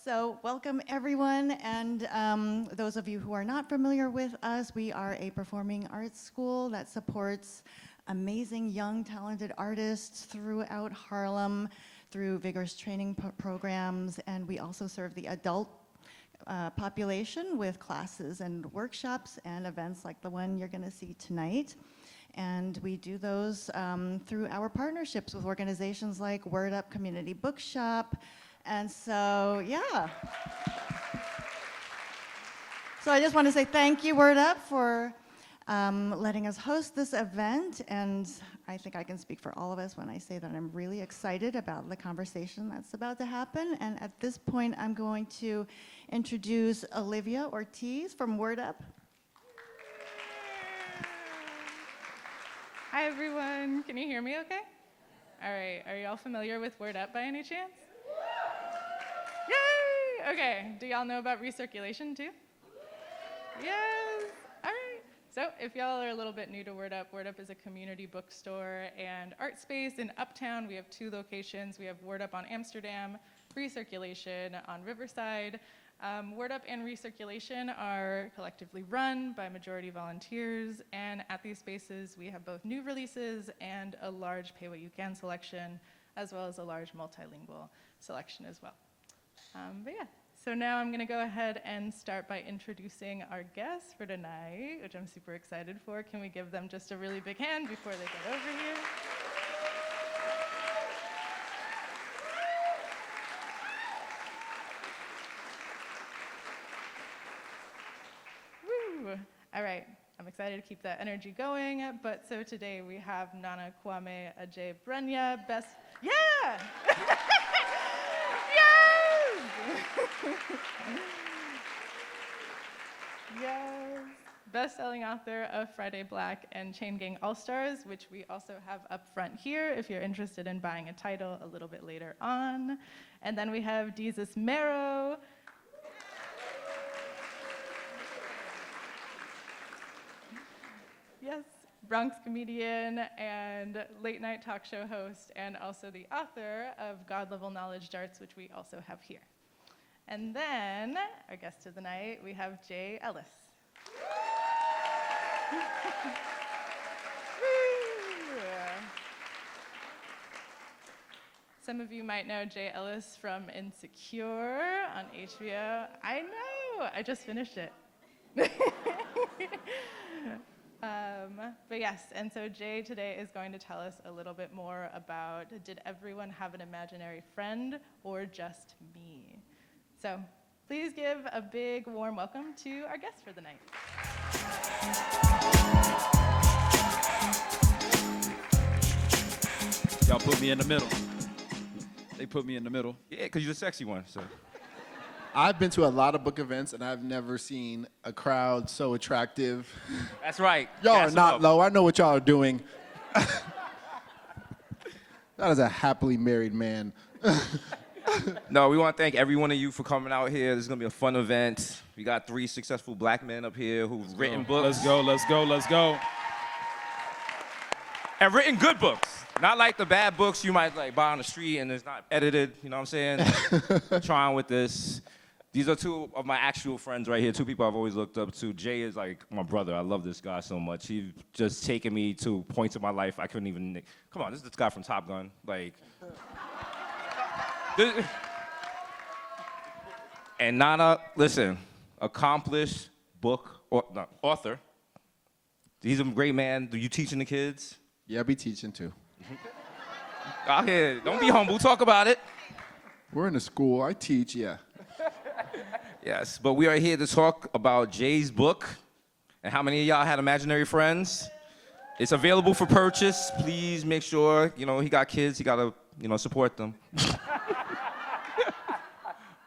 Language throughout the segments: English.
So welcome everyone, and those of you who are not familiar with us, we are a performing arts school that supports amazing young talented artists throughout Harlem through vigorous training programs, and we also serve the adult population with classes and workshops and events like the one you're going to see tonight. And we do those through our partnerships with organizations like Up Community Bookshop. And so, yeah. So I just want to say thank you, Up, for letting us host this event. And I think I can speak for all of us when I say that I'm really excited about the conversation that's about to happen. And at this point, I'm going to introduce Olivia Ortiz from Up. Hi, everyone. Can you hear me okay? All right. Are y'all familiar with Up by any chance? Yay! Okay. Do y'all know about recirculation too? Yes. All right. So if y'all are a little bit new to Up is a community bookstore and art space in Uptown. We have 2 locations. We have Up on Amsterdam, Recirculation on Riverside. Up and Recirculation are collectively run by majority volunteers, and at these spaces we have both new releases and a large pay what you can selection, as well as a large multilingual selection as well. But yeah, so now I'm going to go ahead and start by introducing our guests for tonight, which I'm super excited for. Can we give them just a really big hand before they get over here? All right, I'm excited to keep that energy going, but so today we have Nana Kwame Adjei-Brenyah, yeah! Yes! Yes! Best-selling author of Friday Black and Chain Gang All-Stars, which we also have up front here if you're interested in buying a title a little bit later on. And then we have Desus Nice. Yes, Bronx comedian and late night talk show host, and also the author of God Level Knowledge Darts, which we also have here. And then, our guest of the night, we have Jay Ellis. Some of you might know Jay Ellis from Insecure on HBO. I know, I just finished it. But yes, and so Jay today is going to tell us a little bit more about did everyone have an imaginary friend or just me? So please give a big warm welcome to our guest for the night. Y'all put me in the middle. They put me in the middle. Yeah, because you're the sexy one, so. I've been to a lot of book events, and I've never seen a crowd so attractive. That's right. Y'all are not low. I know what y'all are doing. That is a happily married man. No, we want to thank every one of you for coming out here. This is going to be a fun event. We got 3 successful black men up here who've written books. Let's go, let's go, let's go. And written good books. Not like the bad books you might like buy on the street and it's not edited, you know what I'm saying? Trying with this. These are 2 of my actual friends right here, 2 people I've always looked up to. Jay is like my brother. I love this guy so much. He's just taken me to points in my life I couldn't even, come on, this is this guy from Top Gun. Like, and Nana, listen, accomplished author. He's a great man. Do you teaching the kids? Yeah, I be teaching too. Out here, don't be humble, talk about it. We're in a school, I teach, yeah. Yes, but we are here to talk about Jay's book. And how many of y'all had imaginary friends? It's available for purchase. Please make sure, he got kids, he gotta, support them.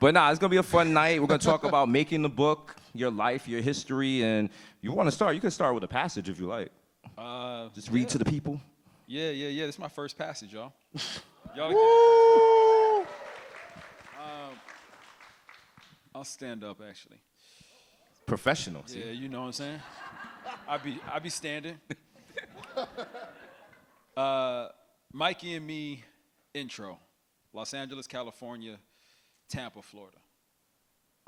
But nah, it's gonna be a fun night. We're gonna talk about making the book, your life, your history, and you wanna start, you can start with a passage if you like. Just read to the people. Yeah. This is my first passage, y'all. I'll stand up, actually. Professional. Yeah, you know what I'm saying? I be standing. Mikey and Me intro. Los Angeles, California, Tampa, Florida.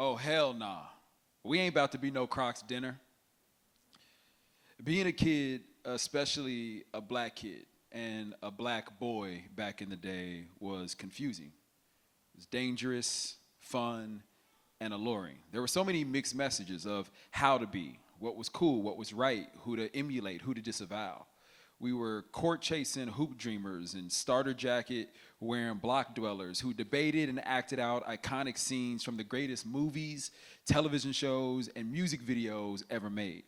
Oh, hell nah. We ain't about to be no Crocs dinner. Being a kid, especially a black kid and a black boy back in the day, was confusing. It was dangerous, fun, and alluring. There were so many mixed messages of how to be, what was cool, what was right, who to emulate, who to disavow. We were court-chasing hoop dreamers and starter jacket wearing block dwellers who debated and acted out iconic scenes from the greatest movies, television shows, and music videos ever made,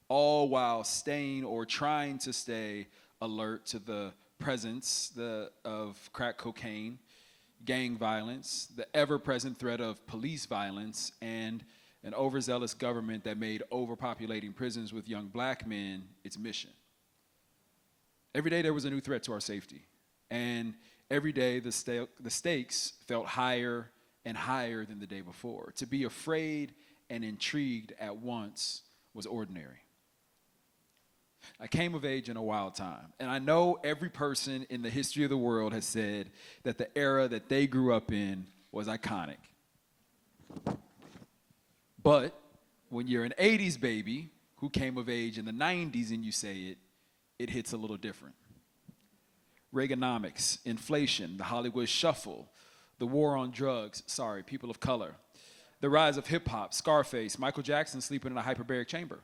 all while staying or trying to stay alert to the presence of crack cocaine, gang violence, the ever-present threat of police violence, and an overzealous government that made overpopulating prisons with young black men its mission. Every day there was a new threat to our safety, and every day the stakes felt higher and higher than the day before. To be afraid and intrigued at once was ordinary. I came of age in a wild time, and I know every person in the history of the world has said that the era that they grew up in was iconic. But when you're an 80s baby who came of age in the 90s and you say it, it hits a little different. Reaganomics, inflation, the Hollywood shuffle, the war on drugs, sorry, people of color, the rise of hip hop, Scarface, Michael Jackson sleeping in a hyperbaric chamber.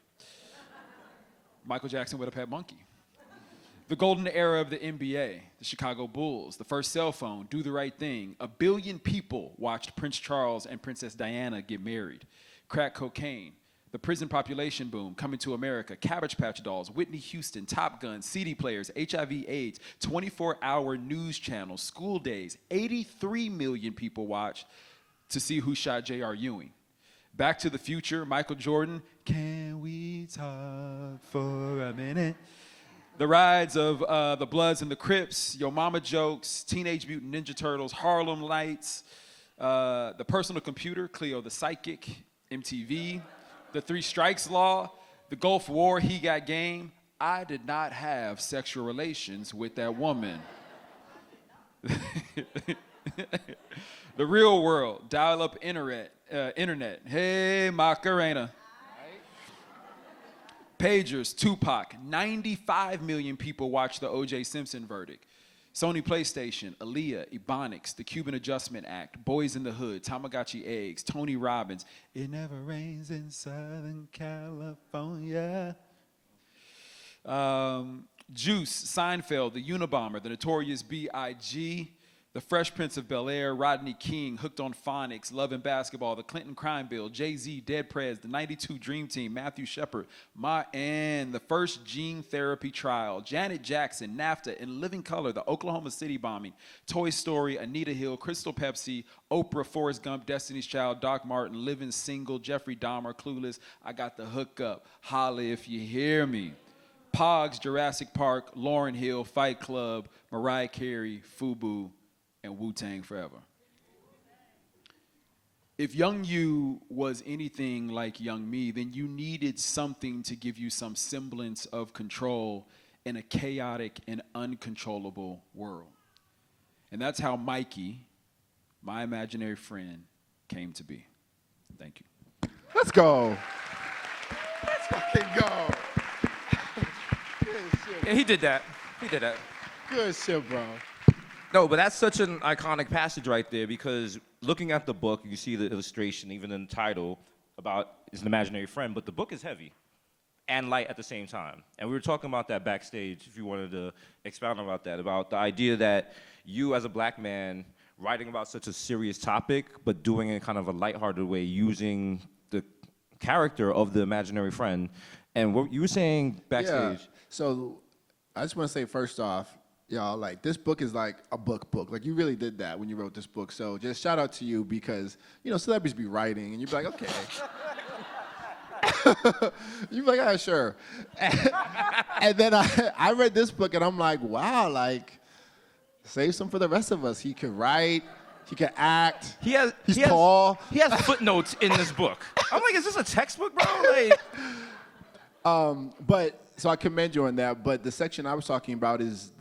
Michael Jackson with a pet monkey. The golden era of the NBA, the Chicago Bulls, the first cell phone, Do the Right Thing. 1 billion people watched Prince Charles and Princess Diana get married. Crack cocaine, the prison population boom, Coming to America, Cabbage Patch Dolls, Whitney Houston, Top Gun, CD players, HIV/AIDS, 24-hour news channels, school days. 83 million people watched to see who shot J.R. Ewing. Back to the Future, Michael Jordan, can we talk for a minute? The rides of the Bloods and the Crips, Yo Mama jokes, Teenage Mutant Ninja Turtles, Harlem Lights, The Personal Computer, Cleo the Psychic, MTV, The Three Strikes Law, the Gulf War, He Got Game. I did not have sexual relations with that woman. The Real World, dial-up internet. Hey, Macarena. Pagers, Tupac. 95 million people watched the O.J. Simpson verdict. Sony PlayStation, Aaliyah, Ebonics, the Cuban Adjustment Act, Boys in the Hood, Tamagotchi Eggs, Tony Robbins, It Never Rains in Southern California. Juice, Seinfeld, The Unabomber, The Notorious B.I.G., The Fresh Prince of Bel-Air, Rodney King, Hooked on Phonics, Love and Basketball, The Clinton Crime Bill, Jay-Z, Dead Prez, The 92 Dream Team, Matthew Shepard, and the first gene therapy trial, Janet Jackson, NAFTA, In Living Color, the Oklahoma City bombing, Toy Story, Anita Hill, Crystal Pepsi, Oprah, Forrest Gump, Destiny's Child, Doc Martin, Living Single, Jeffrey Dahmer, Clueless, I Got the Hookup, Holla If You Hear Me. Pogs, Jurassic Park, Lauryn Hill, Fight Club, Mariah Carey, FUBU, and Wu-Tang Forever. If young you was anything like young me, then you needed something to give you some semblance of control in a chaotic and uncontrollable world. And that's how Mikey, my imaginary friend, came to be. Thank you. Let's go. Let's fucking go. Good shit. Yeah, he did that. He did that. Good shit, bro. No, but that's such an iconic passage right there, because looking at the book, you see the illustration, even in the title, about it's an imaginary friend, but the book is heavy and light at the same time. And we were talking about that backstage, if you wanted to expound about that, about the idea that you as a black man writing about such a serious topic, but doing it in kind of a lighthearted way, using the character of the imaginary friend. And what you were saying backstage. Yeah. So I just want to say, first off, y'all, like, this book is like a book. Like, you really did that when you wrote this book. So just shout out to you, because, you know, celebrities be writing and you'd be like, okay. You'd be like, ah, sure. And then I read this book and I'm like, wow, like, save some for the rest of us. He can write, he can act, he's tall. He has footnotes in this book. I'm like, is this a textbook, bro? Like, But so I commend you on that. But the section I was talking about is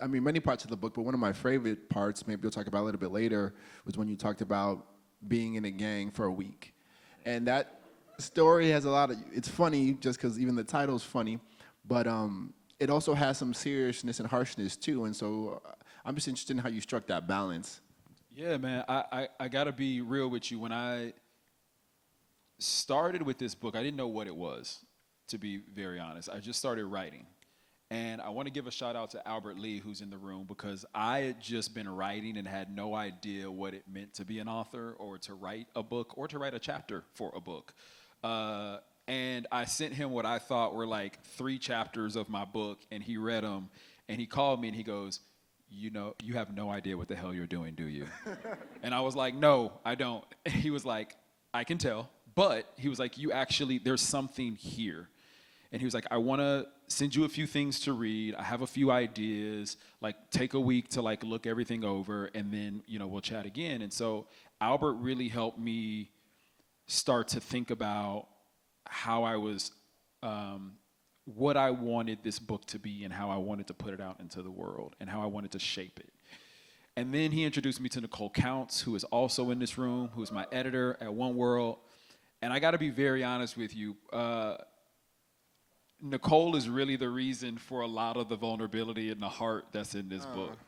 many parts of the book, but one of my favorite parts, maybe we'll talk about a little bit later, was when you talked about being in a gang for a week. And that story has a lot of, it's funny just because even the title's funny, but it also has some seriousness and harshness too. And so I'm just interested in how you struck that balance. Yeah, man, I gotta be real with you. When I started with this book, I didn't know what it was, to be very honest. I just started writing. And I want to give a shout out to Albert Lee, who's in the room, because I had just been writing and had no idea what it meant to be an author or to write a book or to write a chapter for a book. And I sent him what I thought were like 3 chapters of my book, and he read them, and he called me and he goes, you know, you have no idea what the hell you're doing, do you? And I was like, no, I don't. And he was like, I can tell, but he was like, you actually, there's something here. And he was like, I want to send you a few things to read. I have a few ideas, like take a week to like look everything over, and then, you know, we'll chat again. And so Albert really helped me start to think about how I was, what I wanted this book to be and how I wanted to put it out into the world and how I wanted to shape it. And then he introduced me to Nicole Counts, who is also in this room, who is my editor at One World. And I got to be very honest with you. Nicole is really the reason for a lot of the vulnerability and the heart that's in this book.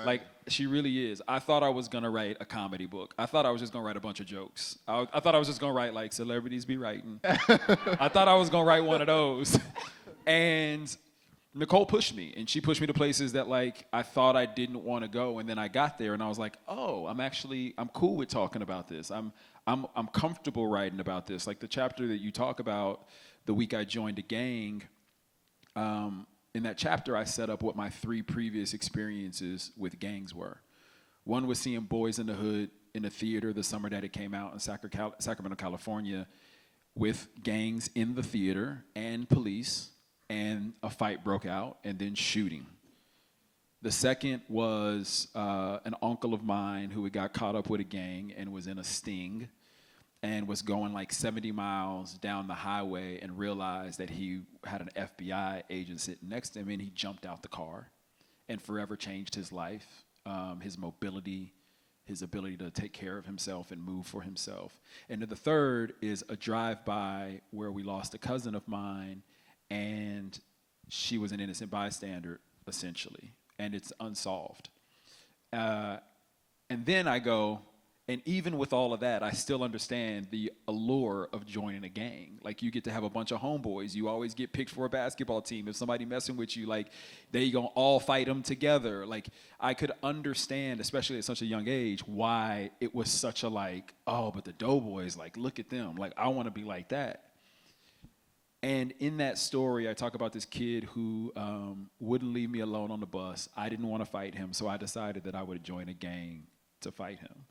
Like, she really is. I thought I was going to write a comedy book. I thought I was just going to write a bunch of jokes. I thought I was just going to write, like, Celebrities Be Writing. I thought I was going to write one of those. And Nicole pushed me, and she pushed me to places that, like, I thought I didn't want to go. And then I got there, and I was like, oh, I'm cool with talking about this. I'm comfortable writing about this. Like, the chapter that you talk about, the week I joined a gang, in that chapter, I set up what my 3 previous experiences with gangs were. One was seeing Boys in the Hood in a theater the summer that it came out in Sacramento, California, with gangs in the theater and police, and a fight broke out, and then shooting. The second was an uncle of mine who had got caught up with a gang and was in a sting and was going like 70 miles down the highway and realized that he had an FBI agent sitting next to him, and he jumped out the car and forever changed his life, his mobility, his ability to take care of himself and move for himself. And then the third is a drive-by where we lost a cousin of mine, and she was an innocent bystander, essentially, and it's unsolved. And then I go, and even with all of that, I still understand the allure of joining a gang. Like, you get to have a bunch of homeboys. You always get picked for a basketball team. If somebody messing with you, like, they gonna all fight them together. Like, I could understand, especially at such a young age, why it was such a like, oh, but the Doughboys, like, look at them. Like, I want to be like that. And in that story, I talk about this kid who wouldn't leave me alone on the bus. I didn't want to fight him, so I decided that I would join a gang to fight him.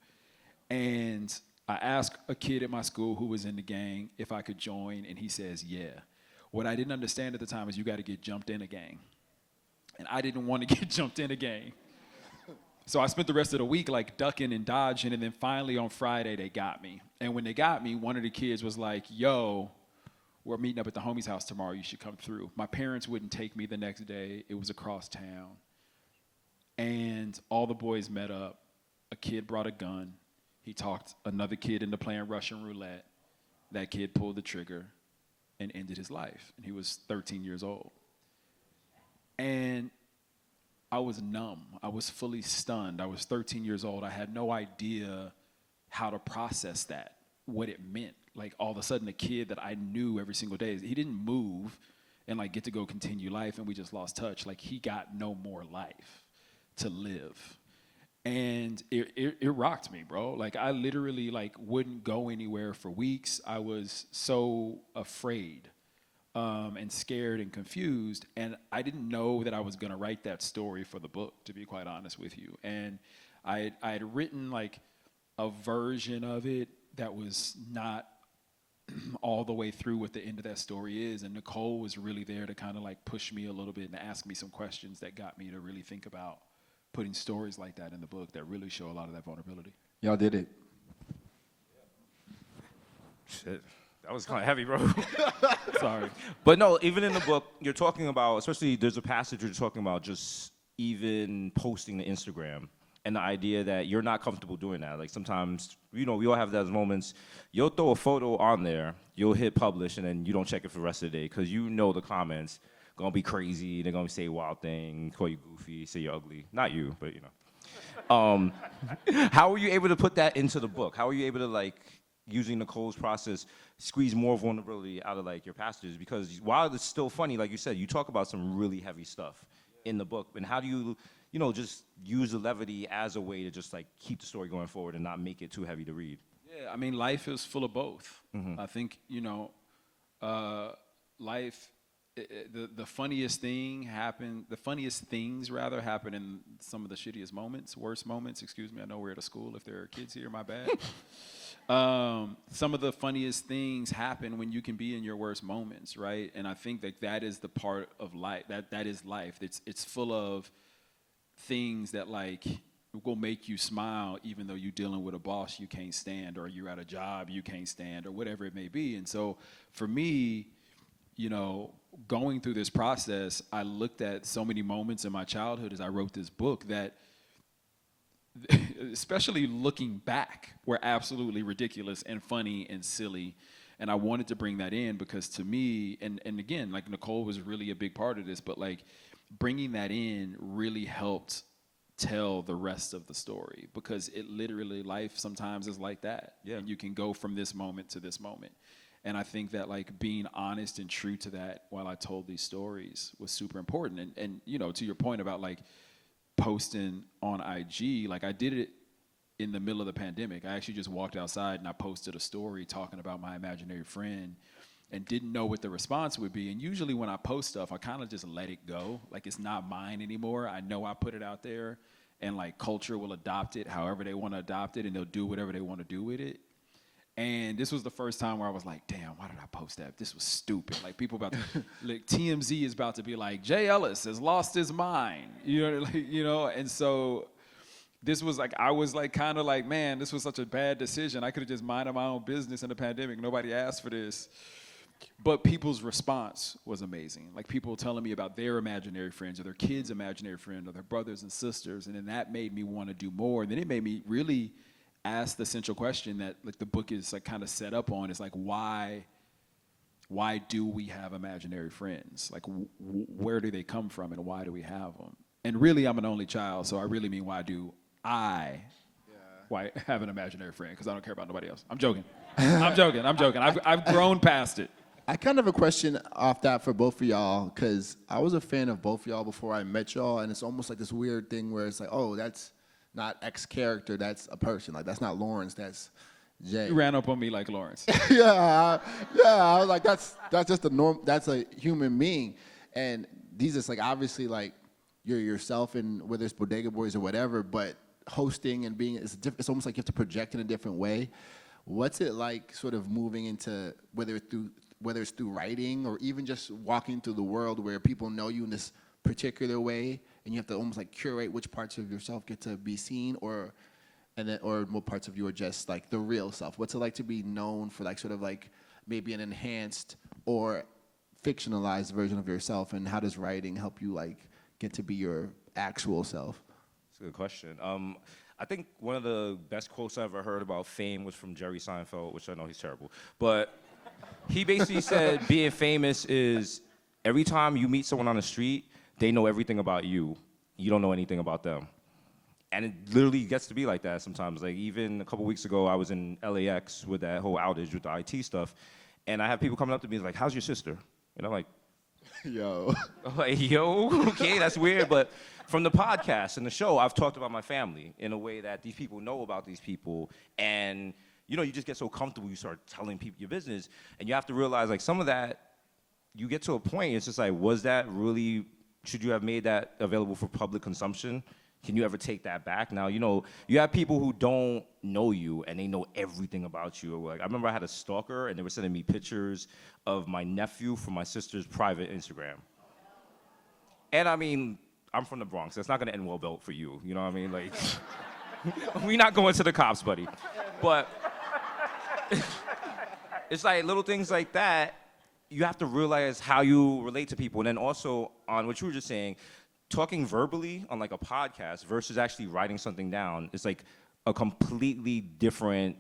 And I asked a kid at my school who was in the gang if I could join, and he says, yeah. What I didn't understand at the time is you got to get jumped in a gang. And I didn't want to get jumped in a gang. So I spent the rest of the week like ducking and dodging, and then finally on Friday they got me. And when they got me, one of the kids was like, yo, we're meeting up at the homie's house tomorrow, you should come through. My parents wouldn't take me the next day. It was across town. And all the boys met up. A kid brought a gun. He talked another kid into playing Russian roulette. That kid pulled the trigger and ended his life. And he was 13 years old. And I was numb. I was fully stunned. I was 13 years old. I had no idea how to process that, what it meant. Like, all of a sudden, a kid that I knew every single day, he didn't move and like get to go continue life, and we just lost touch. Like, he got no more life to live. And it rocked me, bro. Like, I literally like wouldn't go anywhere for weeks. I was so afraid and scared and confused. And I didn't know that I was gonna write that story for the book, to be quite honest with you. And I had written like a version of it that was not all the way through what the end of that story is. And Nicole was really there to kind of like push me a little bit and ask me some questions that got me to really think about putting stories like that in the book that really show a lot of that vulnerability. Y'all did it. Shit, that was kind of heavy, bro. Sorry. But no, even in the book, you're talking about, especially there's a passage you're talking about just even posting to Instagram. And the idea that you're not comfortable doing that. Like sometimes, we all have those moments. You'll throw a photo on there, you'll hit publish, and then you don't check it for the rest of the day because the comments gonna be crazy. They're gonna say wild things, call you goofy, say you're ugly. Not you, but How were you able to put that into the book? How were you able to using Nicole's process, squeeze more vulnerability out of your passages? Because while it's still funny, like you said, you talk about some really heavy stuff in the book. And how do you, just use the levity as a way to just keep the story going forward and not make it too heavy to read? Yeah, I mean, life is full of both. I think, life, the funniest things happen in some of the shittiest moments, worst moments, excuse me. I know we're at a school. If there are kids here, my bad. Some of the funniest things happen when you can be in your worst moments, right? And I think that is the part of life, that is life. It's full of things that will make you smile even though you're dealing with a boss you can't stand, or you're at a job you can't stand, or whatever it may be. And so for me, going through this process, I looked at so many moments in my childhood as I wrote this book that, especially looking back, were absolutely ridiculous and funny and silly. And I wanted to bring that in because to me, and again, Nicole was really a big part of this, but bringing that in really helped tell the rest of the story, because it literally, life sometimes is like that. Yeah. And you can go from this moment to this moment. And I think that being honest and true to that while I told these stories was super important. And to your point about posting on IG, I did it in the middle of the pandemic. I actually just walked outside and I posted a story talking about my imaginary friend and didn't know what the response would be. And usually when I post stuff, I kind of just let it go. It's not mine anymore. I know I put it out there, and culture will adopt it however they want to adopt it, and they'll do whatever they want to do with it. And this was the first time where I was like, damn, why did I post that? This was stupid. People about to, TMZ is about to be like, Jay Ellis has lost his mind. And so this was I was kind of man, this was such a bad decision. I could have just minded my own business in the pandemic. Nobody asked for this. But people's response was amazing. People telling me about their imaginary friends, or their kids' imaginary friend, or their brothers and sisters. And then that made me want to do more. And then it made me really ask the central question that the book is kind of set up on, is why do we have imaginary friends? Where do they come from, and why do we have them? And really, I'm an only child, so I really mean, why do I have an imaginary friend? Because I don't care about nobody else. I'm joking. I'm joking. I've grown past it. I kind of have a question off that for both of y'all, because I was a fan of both of y'all before I met y'all, and it's almost this weird thing where it's oh, that's not X character, that's a person. That's not Lawrence, that's Jay. You ran up on me like Lawrence. yeah, I was like, that's just a norm. That's a human being, and these is obviously you're yourself, and whether it's Bodega Boys or whatever. But hosting and being, it's almost you have to project in a different way. What's it sort of moving into, whether it's through writing or even just walking through the world where people know you in this particular way, and you have to almost curate which parts of yourself get to be seen, or what parts of you are just the real self? What's it like to be known for sort of maybe an enhanced or fictionalized version of yourself, and how does writing help you get to be your actual self? That's a good question. I think one of the best quotes I ever heard about fame was from Jerry Seinfeld, which I know he's terrible, but he basically said being famous is every time you meet someone on the street, they know everything about you. You don't know anything about them. And it literally gets to be like that sometimes. Even a couple weeks ago, I was in LAX with that whole outage with the IT stuff, and I have people coming up to me like, how's your sister? And I'm like, yo. Okay, that's weird. But from the podcast and the show, I've talked about my family in a way that these people know about these people. And, you just get so comfortable, you start telling people your business. And you have to realize, some of that, you get to a point, it's just was that really, should you have made that available for public consumption? Can you ever take that back? Now, you have people who don't know you, and they know everything about you. I remember I had a stalker, and they were sending me pictures of my nephew from my sister's private Instagram. And I mean, I'm from the Bronx. That's not going to end well built for you. You know what I mean? We're not going to the cops, buddy. But it's little things like that. You have to realize how you relate to people. And then also, on what you were just saying, talking verbally on like a podcast versus actually writing something down is like a completely different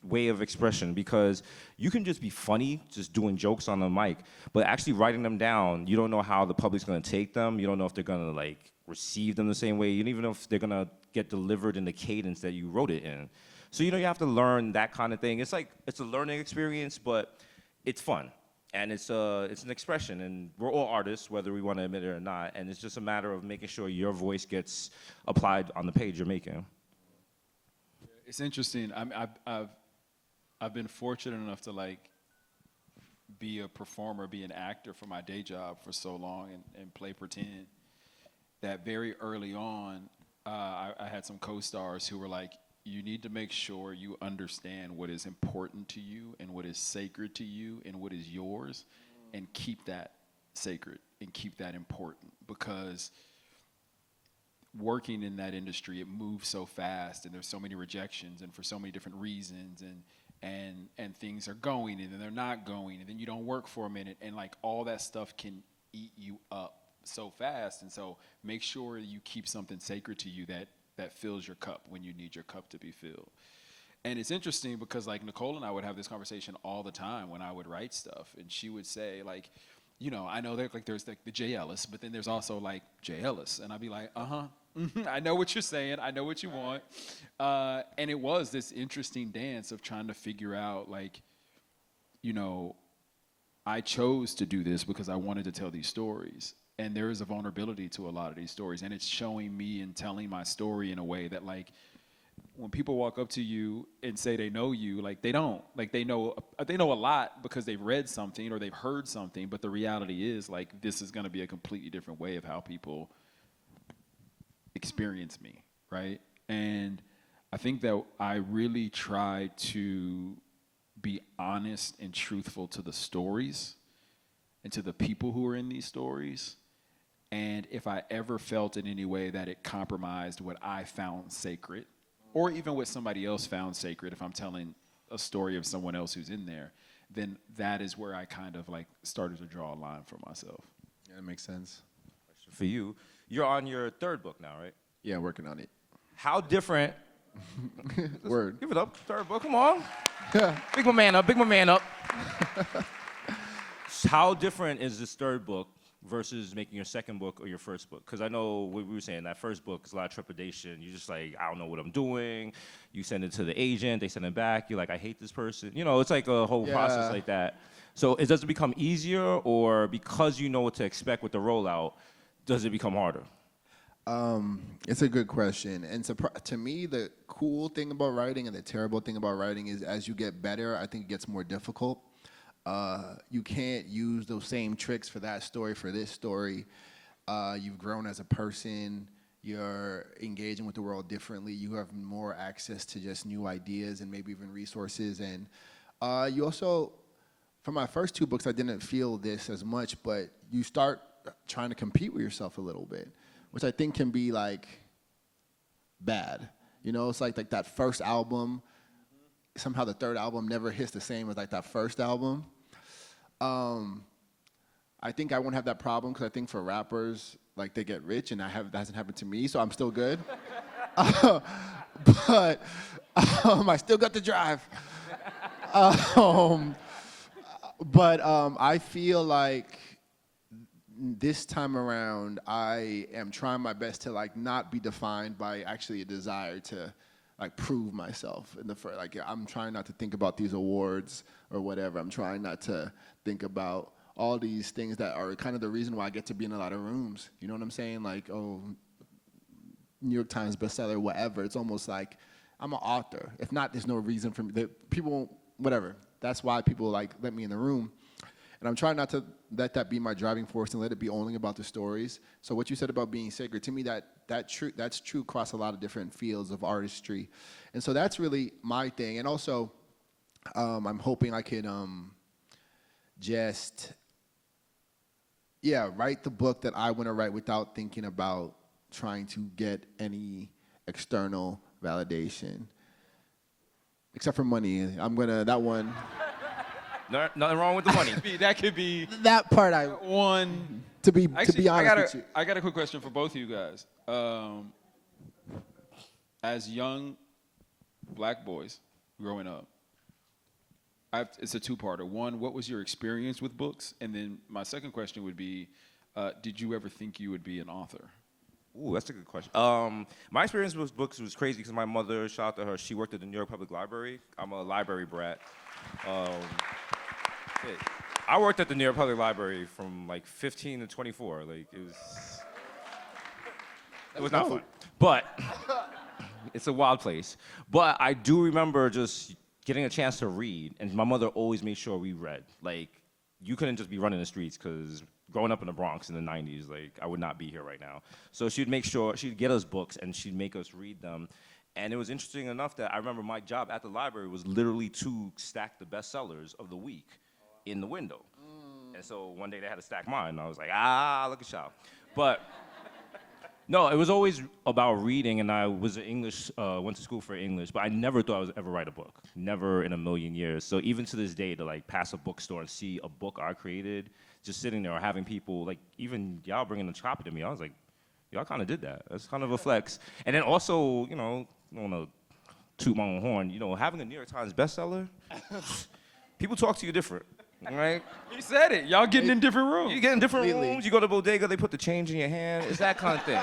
way of expression, because you can just be funny just doing jokes on the mic, but actually writing them down, you don't know how the public's going to take them. You don't know if they're going to like receive them the same way. You don't even know if they're going to get delivered in the cadence that you wrote it in. So you have to learn that kind of thing. It's like, it's a learning experience, but it's fun. And it's an expression, and we're all artists, whether we want to admit it or not, and it's just a matter of making sure your voice gets applied on the page you're making. It's interesting. I've been fortunate enough to like be a performer, be an actor for my day job for so long, and play pretend, that very early on, I had some co-stars who were like, you need to make sure you understand what is important to you and what is sacred to you and what is yours, and keep that sacred and keep that important, because working in that industry, it moves so fast and there's so many rejections and for so many different reasons, and things are going and then they're not going, and then you don't work for a minute, and like all that stuff can eat you up so fast. And so make sure you keep something sacred to you that fills your cup when you need your cup to be filled. And it's interesting because like Nicole and I would have this conversation all the time when I would write stuff, and she would say like, I know that like there's like the Jay Ellis, but then there's also like Jay Ellis, and I'd be like, I know what you're saying, I know what you want, and it was this interesting dance of trying to figure out like, I chose to do this because I wanted to tell these stories. And there is a vulnerability to a lot of these stories, and it's showing me and telling my story in a way that, like, when people walk up to you and say they know you, like, they don't. Like, they know a lot because they've read something or they've heard something, but the reality is, like, this is going to be a completely different way of how people experience me, right? And I think that I really try to be honest and truthful to the stories and to the people who are in these stories. And if I ever felt in any way that it compromised what I found sacred, or even what somebody else found sacred, if I'm telling a story of someone else who's in there, then that is where I kind of like started to draw a line for myself. Yeah, that makes sense. For you, you're on your third book now, right? Yeah, working on it. How different? Word. Give it up, third book, come on. Big my man up, big my man up. How different is this third book versus making your second book or your first book? Because I know what we were saying, that first book is a lot of trepidation. You're just like, I don't know what I'm doing. You send it to the agent, they send it back. You're like, I hate this person. It's like a whole process like that. So does it become easier, or because you know what to expect with the rollout, does it become harder? It's a good question. And to me, the cool thing about writing and the terrible thing about writing is as you get better, I think it gets more difficult. You can't use those same tricks for that story, for this story. You've grown as a person. You're engaging with the world differently. You have more access to just new ideas and maybe even resources. And you also, for my first two books, I didn't feel this as much, but you start trying to compete with yourself a little bit, which I think can be like bad. It's like that first album, somehow the third album never hits the same as like that first album. I think I won't have that problem because I think for rappers, like they get rich, and that hasn't happened to me, so I'm still good. But I still got the drive. But I feel like this time around, I am trying my best to like not be defined by actually a desire to like prove myself. I'm trying not to think about these awards or whatever. I'm trying not to think about all these things that are kind of the reason why I get to be in a lot of rooms. You know what I'm saying? Like, oh, New York Times bestseller, whatever. It's almost like I'm an author. If not, there's no reason for me. People won't, whatever. That's why people like let me in the room. And I'm trying not to let that be my driving force and let it be only about the stories. So what you said about being sacred, to me, that's true across a lot of different fields of artistry. And so that's really my thing. And also, I'm hoping I can write the book that I want to write without thinking about trying to get any external validation. Except for money. That one. Nothing wrong with the money. That could be that part one To be honest with you. I got a quick question for both of you guys. As young black boys growing up, it's a two-parter. One, what was your experience with books? And then my second question would be, did you ever think you would be an author? Ooh, that's a good question. My experience with books was crazy because my mother, shout out to her, she worked at the New York Public Library. I'm a library brat. I worked at the New York Public Library from like 15 to 24. Like it was not fun, but it's a wild place. But I do remember just getting a chance to read, and my mother always made sure we read. Like, you couldn't just be running the streets, because growing up in the Bronx in the 90s, like, I would not be here right now. So she'd make sure, she'd get us books, and she'd make us read them. And it was interesting enough that I remember my job at the library was literally to stack the bestsellers of the week in the window. And so one day they had to stack mine, and I was like, look at y'all. But no, it was always about reading, and I was went to school for English, but I never thought I would ever write a book. Never in a million years. So even to this day, to like pass a bookstore and see a book I created, just sitting there or having people, like even y'all bringing a copy to me, I was like, y'all kind of did that. That's kind of a flex. And then also, I don't want to toot my own horn, having a New York Times bestseller, people talk to you different. Right? He said it. Y'all getting in different rooms. You get in different rooms. You go to bodega, they put the change in your hand. It's that kind of thing.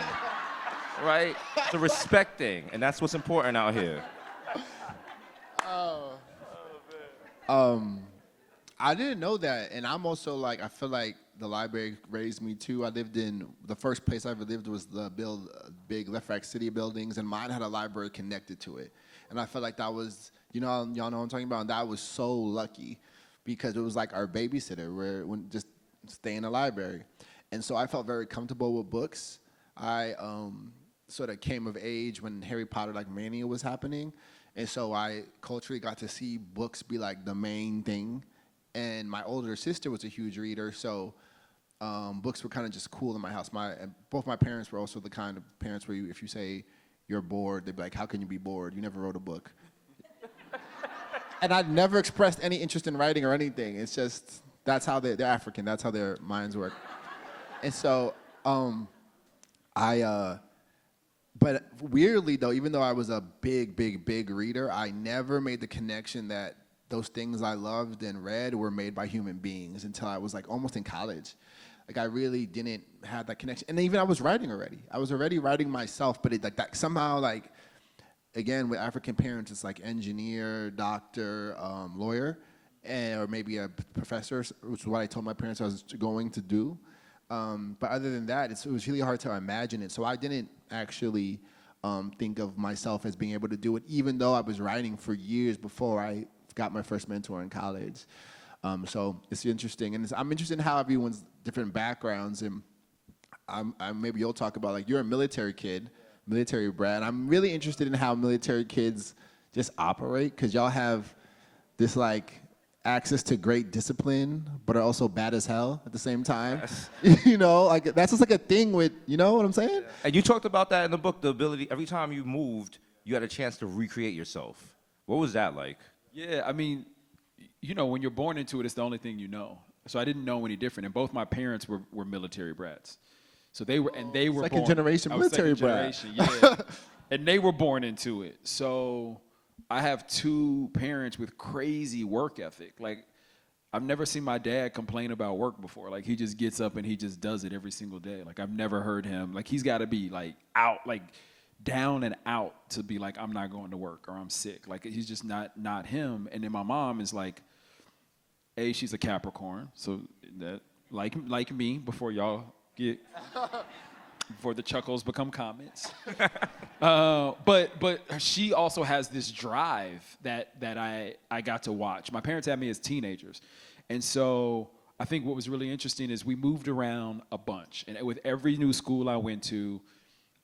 Right? It's a respect thing, and that's what's important out here. I didn't know that, and I'm also like, I feel like the library raised me too. The first place I ever lived was the big Left Rack City buildings, and mine had a library connected to it. And I felt like that was, y'all know what I'm talking about, and that was so lucky, because it was like our babysitter, where when just stay in the library. And so I felt very comfortable with books. I sort of came of age when Harry Potter like mania was happening. And so I culturally got to see books be like the main thing. And my older sister was a huge reader, so books were kind of just cool in my house. Both my parents were also the kind of parents where if you say you're bored, they'd be like, how can you be bored? You never wrote a book. And I'd never expressed any interest in writing or anything. It's just, that's how they're African. That's how their minds work. And so but weirdly though, even though I was a big reader, I never made the connection that those things I loved and read were made by human beings until I was like almost in college. Like I really didn't have that connection. And even I was writing already. I was already writing myself, but it like that somehow like, again, with African parents, it's like engineer, doctor, lawyer, or maybe a professor, which is what I told my parents I was going to do. But other than that, it was really hard to imagine it. So I didn't actually think of myself as being able to do it, even though I was writing for years before I got my first mentor in college. So it's interesting. And I'm interested in how everyone's different backgrounds. And maybe you'll talk about, like, you're a military kid. Military brat. I'm really interested in how military kids just operate, because y'all have this like access to great discipline, but are also bad as hell at the same time. Yes. Like that's just like a thing with, you know what I'm saying? Yeah. And you talked about that in the book, the ability, every time you moved, you had a chance to recreate yourself. What was that like? Yeah, I mean, when you're born into it, it's the only thing you know. So I didn't know any different. And both my parents were military brats. So they were second generation military brat. Yeah. And they were born into it. So I have two parents with crazy work ethic. Like, I've never seen my dad complain about work before. Like, he just gets up and he just does it every single day. Like, I've never heard him. Like, he's got to be like out, like down and out to be like, I'm not going to work or I'm sick. Like, he's just not him. And then my mom is like, she's a Capricorn. So that like me, before y'all get before the chuckles become comments. But she also has this drive that I got to watch. My parents had me as teenagers. And so I think what was really interesting is we moved around a bunch. And with every new school I went to,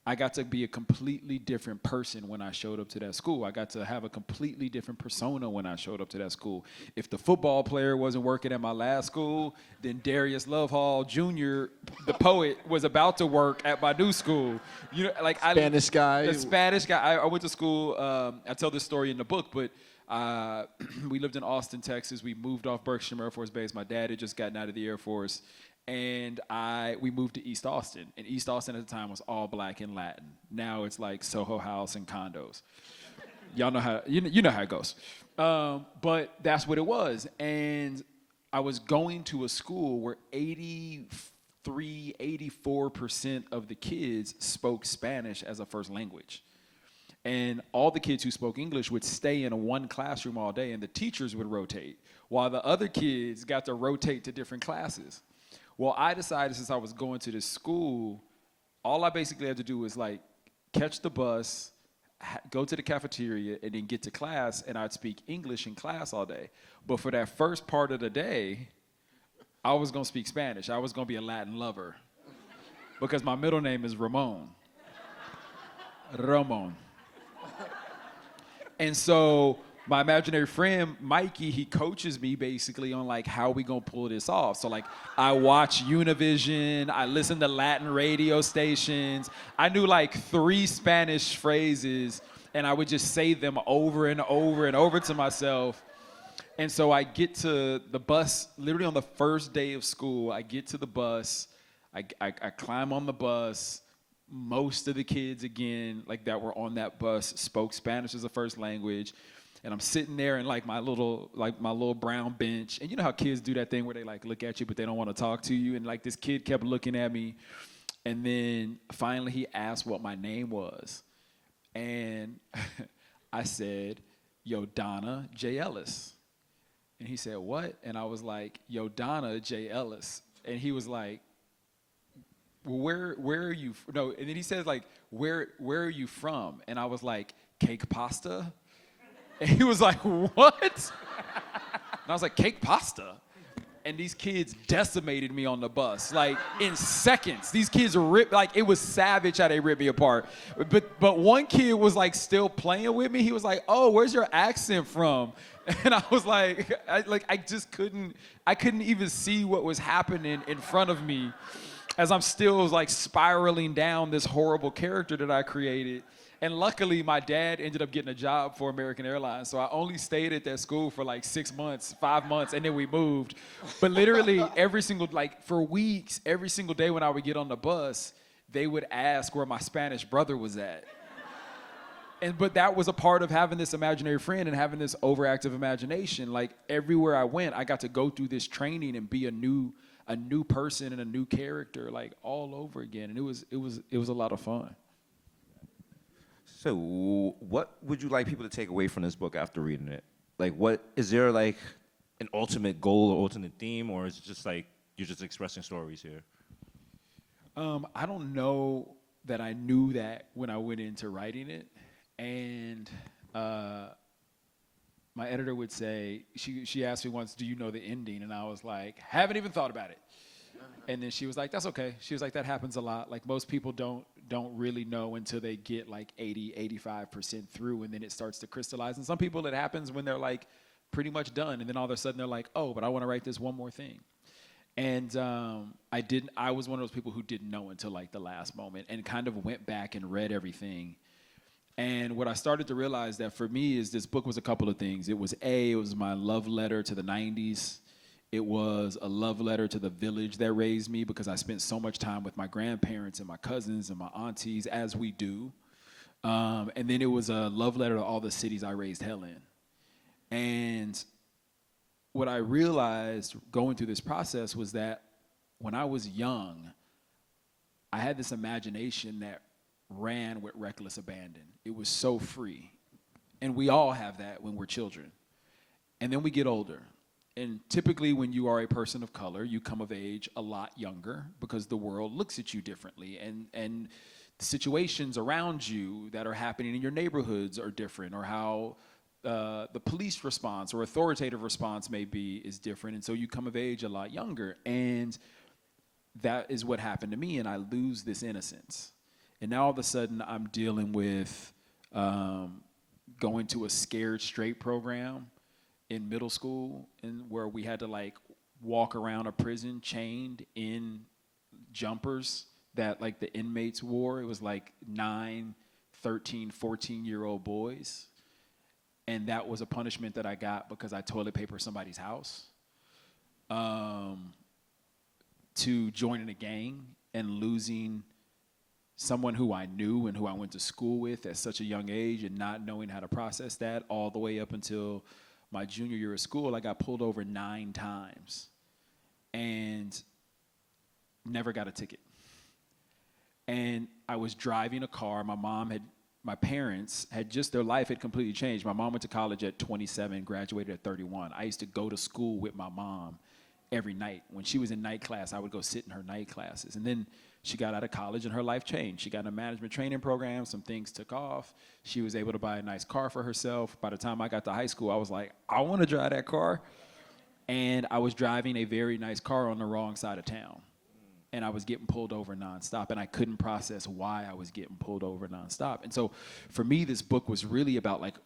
I got to be a completely different person when I showed up to that school. I got to have a completely different persona when I showed up to that school. If the football player wasn't working at my last school, then Darius Love Hall Jr., the poet, was about to work at my new school. Spanish guy. The Spanish guy. I went to school. I tell this story in the book, but we lived in Austin, Texas. We moved off Bergstrom Air Force Base. My dad had just gotten out of the Air Force. And we moved to East Austin. And East Austin at the time was all black and Latin. Now it's like Soho House and condos. Y'all know how, you know how it goes. But that's what it was. And I was going to a school where 84% of the kids spoke Spanish as a first language. And all the kids who spoke English would stay in one classroom all day, and the teachers would rotate, while the other kids got to rotate to different classes. Well, I decided, since I was going to this school, all I basically had to do was like catch the bus, go to the cafeteria, and then get to class, and I'd speak English in class all day. But for that first part of the day, I was gonna speak Spanish. I was gonna be a Latin lover because my middle name is Ramon. Ramon. And so my imaginary friend, Mikey, he coaches me basically on like how we gonna pull this off. So like I watch Univision, I listen to Latin radio stations. I knew like 3 Spanish phrases and I would just say them over and over and over to myself. And so I get to the bus, literally on the first day of school, I get to the bus, I climb on the bus. Most of the kids, again, like that were on that bus spoke Spanish as a first language. And I'm sitting there in like my little brown bench. And you know how kids do that thing where they like look at you, but they don't want to talk to you. And like this kid kept looking at me. And then finally he asked what my name was. And I said, yo, Donna Jay Ellis. And he said, what? And I was like, yo, Donna Jay Ellis. And he was like, well, where are you? No, and then he says like, where are you from? And I was like, cake pasta. And he was like, what? And I was like, cake pasta. And these kids decimated me on the bus, like in seconds. These kids ripped, like it was savage how they ripped me apart. But one kid was like still playing with me. He was like, oh, where's your accent from? And I was like, I couldn't even see what was happening in front of me as I'm still like spiraling down this horrible character that I created. And luckily, my dad ended up getting a job for American Airlines. So I only stayed at that school for like 6 months, 5 months, and then we moved. But literally for weeks, every single day when I would get on the bus, they would ask where my Spanish brother was at. But that was a part of having this imaginary friend and having this overactive imagination. Like everywhere I went, I got to go through this training and be a new person and a new character, like all over again. And it was a lot of fun. So what would you like people to take away from this book after reading it? Like, what is there like an ultimate goal or ultimate theme, or is it just like you're just expressing stories here? I don't know that I knew that when I went into writing it. And my editor would say, she asked me once, do you know the ending? And I was like, haven't even thought about it. And then she was like, that's okay. She was like, that happens a lot. Like most people don't really know until they get like 85% through, and then it starts to crystallize. And some people it happens when they're like pretty much done, and then all of a sudden they're like, oh, but I want to write this one more thing. And I was one of those people who didn't know until like the last moment and kind of went back and read everything. And what I started to realize that for me is this book was a couple of things. It was my love letter to the 90s. It was a love letter to the village that raised me because I spent so much time with my grandparents and my cousins and my aunties, as we do. And then it was a love letter to all the cities I raised hell in. And what I realized going through this process was that when I was young, I had this imagination that ran with reckless abandon. It was so free. And we all have that when we're children. And then we get older. And typically when you are a person of color, you come of age a lot younger because the world looks at you differently. And the situations around you that are happening in your neighborhoods are different, or how the police response or authoritative response may be is different. And so you come of age a lot younger. And that is what happened to me, and I lose this innocence. And now all of a sudden I'm dealing with going to a scared straight program in middle school, and where we had to like walk around a prison chained in jumpers that like the inmates wore. It was like 9, 13, 14-year-old boys. And that was a punishment that I got because I toilet papered somebody's house. to joining a gang and losing someone who I knew and who I went to school with at such a young age and not knowing how to process that all the way up until my junior year of school. I got pulled over 9 times and never got a ticket. And I was driving a car. My parents had just, their life had completely changed. My mom went to college at 27, graduated at 31. I used to go to school with my mom every night. When she was in night class, I would go sit in her night classes. And then she got out of college and her life changed. She got in a management training program, some things took off. She was able to buy a nice car for herself. By the time I got to high school, I was like, I want to drive that car. And I was driving a very nice car on the wrong side of town. And I was getting pulled over nonstop, and I couldn't process why I was getting pulled over nonstop. And so for me, this book was really about, like,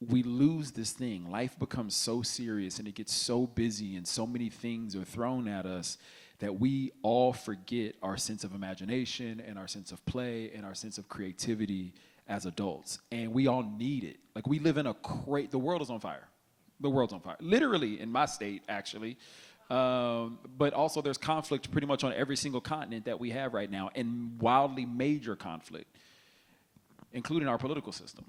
we lose this thing. Life becomes so serious, and it gets so busy, and so many things are thrown at us that we all forget our sense of imagination and our sense of play and our sense of creativity as adults. And we all need it. Like, we live in the world is on fire. The world's on fire. Literally, in my state, actually. But also there's conflict pretty much on every single continent that we have right now, and wildly major conflict, including our political system.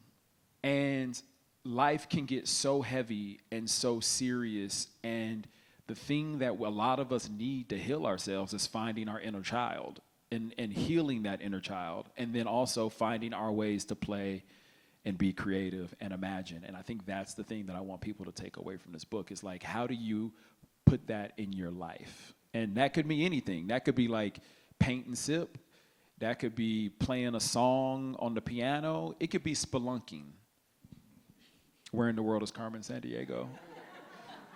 And life can get so heavy and so serious, and the thing that a lot of us need to heal ourselves is finding our inner child and healing that inner child, and then also finding our ways to play and be creative and imagine. And I think that's the thing that I want people to take away from this book is, like, how do you put that in your life? And that could be anything. That could be like paint and sip. That could be playing a song on the piano. It could be spelunking. Where in the world is Carmen Sandiego?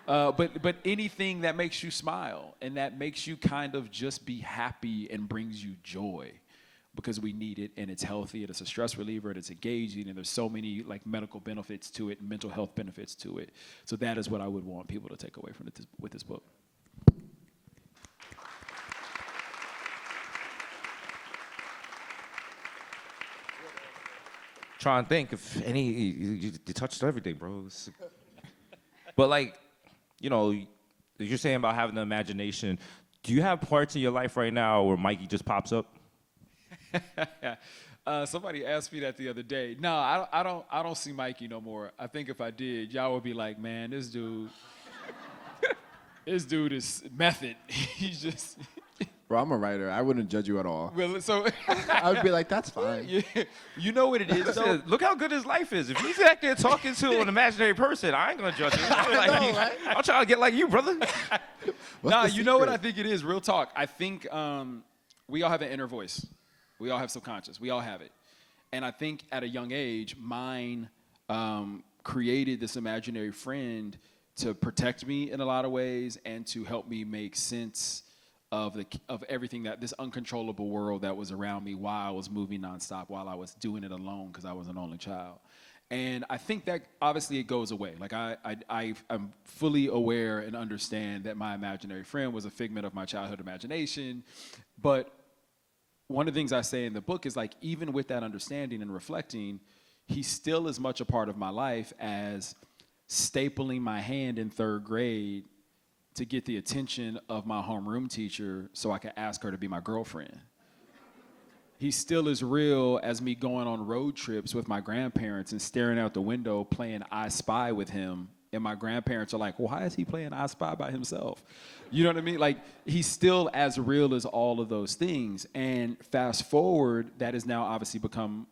But anything that makes you smile and that makes you kind of just be happy and brings you joy, because we need it, and it's healthy, and it's a stress reliever, and it's engaging, and there's so many, like, medical benefits to it and mental health benefits to it. So that is what I would want people to take away from with this book. Trying to think if any, you touched everything, bro. But, like, you know, you're saying about having the imagination. Do you have parts in your life right now where Mikey just pops up? Somebody asked me that the other day. No, I don't see Mikey no more. I think if I did, y'all would be like, man, this dude is method. He's just. Bro, I'm a writer. I wouldn't judge you at all. Well, so I would be like, that's fine. Yeah, you know what it is, though? Look how good his life is. If he's back there talking to an imaginary person, I ain't gonna judge him. I'm trying to get like you, brother. Nah, you know what I think it is? Real talk. I think we all have an inner voice. We all have subconscious. We all have it. And I think at a young age, mine created this imaginary friend to protect me in a lot of ways and to help me make sense of everything, that this uncontrollable world that was around me while I was moving nonstop, while I was doing it alone because I was an only child. And I think that obviously it goes away. Like I'm fully aware and understand that my imaginary friend was a figment of my childhood imagination. But one of the things I say in the book is, like, even with that understanding and reflecting, he's still as much a part of my life as stapling my hand in 3rd grade to get the attention of my homeroom teacher so I could ask her to be my girlfriend. He's still as real as me going on road trips with my grandparents and staring out the window playing I Spy with him, and my grandparents are like, why is he playing I Spy by himself? You know what I mean? Like, he's still as real as all of those things. And fast forward, that has now obviously become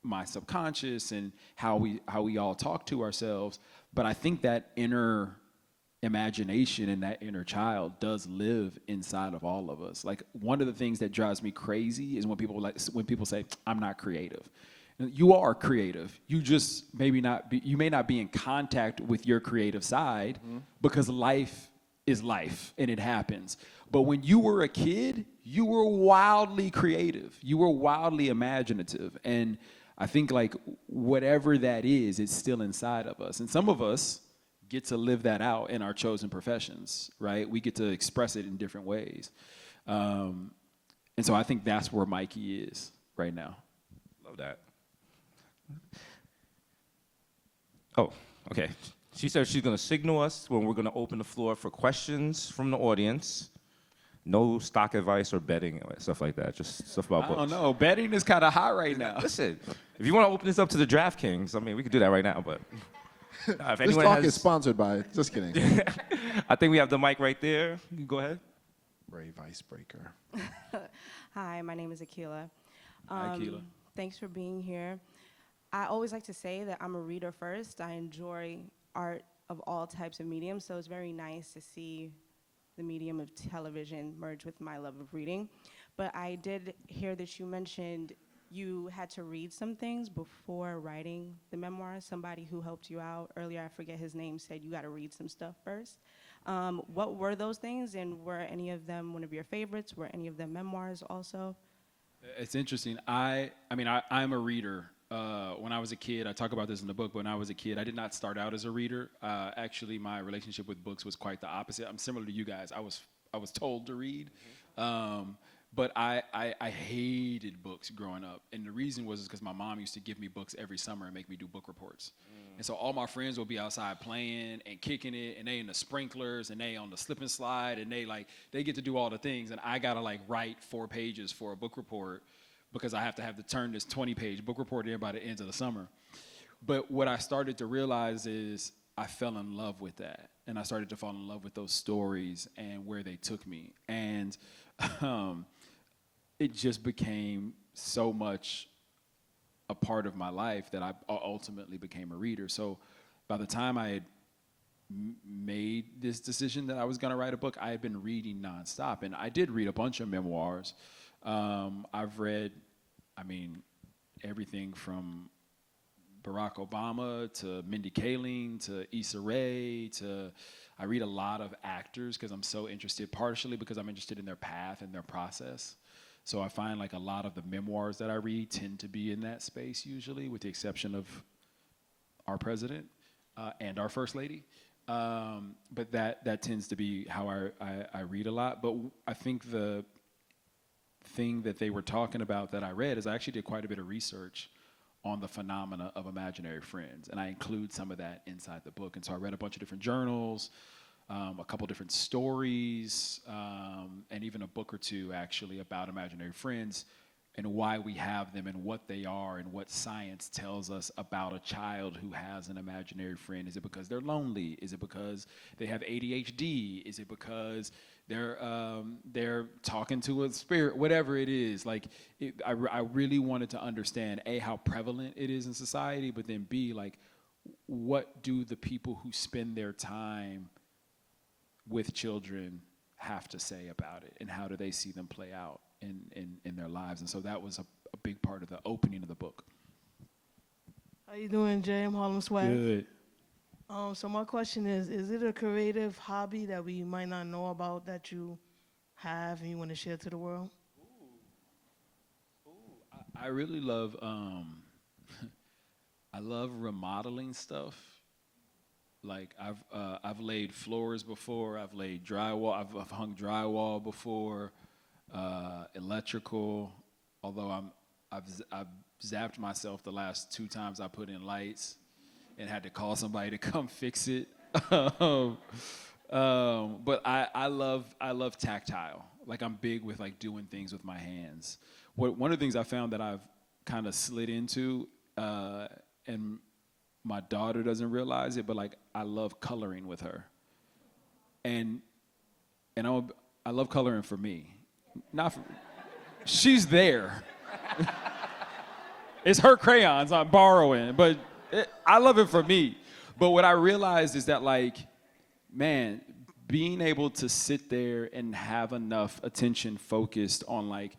my subconscious and how we all talk to ourselves. But I think that inner imagination and that inner child does live inside of all of us. Like, one of the things that drives me crazy is when people say, I'm not creative. You are creative. You just you may not be in contact with your creative side because life is life and it happens. But when you were a kid, you were wildly creative. You were wildly imaginative. And I think, like, whatever that is, it's still inside of us. And some of us get to live that out in our chosen professions, right? We get to express it in different ways. And so I think that's where Mikey is right now. Love that. Oh, okay. She said she's going to signal us when we're going to open the floor for questions from the audience. no stock advice or betting, stuff like that. Just stuff about books. I don't know. Betting is kind of hot right now. Listen, if you want to open this up to the DraftKings, I mean, we could do that right now, but if This anyone talk has, is sponsored by, just kidding. I think we have the mic right there. You can go ahead. Brave icebreaker. Hi, my name is Akila. Hi, Akila. Thanks for being here. I always like to say that I'm a reader first. I enjoy art of all types of mediums, so it's very nice to see the medium of television merge with my love of reading. But I did hear that you mentioned you had to read some things before writing the memoir. Somebody who helped you out earlier, I forget his name, said you got to read some stuff first. What were those things, and were any of them one of your favorites? Were any of them memoirs also? It's interesting. I'm a reader. When I was a kid, I talk about this in the book, but when I was a kid, I did not start out as a reader. Actually, my relationship with books was quite the opposite. I'm similar to you guys. I was told to read. But I hated books growing up. And the reason was because my mom used to give me books every summer and make me do book reports. And so all my friends would be outside playing and kicking it, and they in the sprinklers, and they on the slip and slide, and they get to do all the things. And I got to write 4 pages for a book report because I have to turn this 20-page book report in by the end of the summer. But what I started to realize is I fell in love with that. And I started to fall in love with those stories and where they took me. And it just became so much a part of my life that I ultimately became a reader. So by the time I had made this decision that I was gonna write a book, I had been reading nonstop. And I did read a bunch of memoirs. I've read, everything from Barack Obama to Mindy Kaling to Issa Rae I read a lot of actors because I'm so interested, partially because I'm interested in their path and their process. So I find a lot of the memoirs that I read tend to be in that space usually, with the exception of our president and our first lady. But that tends to be how I read a lot. But I think the thing that they were talking about that I read is I actually did quite a bit of research on the phenomena of imaginary friends, and I include some of that inside the book. And so I read a bunch of different journals, a couple different stories, and even a book or two actually about imaginary friends and why we have them and what they are and what science tells us about a child who has an imaginary friend. Is it because they're lonely? Is it because they have ADHD? Is it because they're talking to a spirit? Whatever it is, I really wanted to understand A, how prevalent it is in society, but then B, what do the people who spend their time with children have to say about it, and how do they see them play out in their lives? And so that was a big part of the opening of the book. How you doing, Jay? I'm Harlem Swag. Good. So my question is it a creative hobby that we might not know about that you have and you want to share to the world? I really love, I love remodeling stuff. I've laid floors before, I've laid drywall, I've hung drywall before, electrical, although I've zapped myself the last 2 times I put in lights and had to call somebody to come fix it. But I love tactile. I'm big with doing things with my hands. One of the things I found that I've kind of slid into, and my daughter doesn't realize it, but I love coloring with her. And I love coloring for me. Not for, she's there. It's her crayons I'm borrowing, but I love it for me. But what I realized is that man, being able to sit there and have enough attention focused on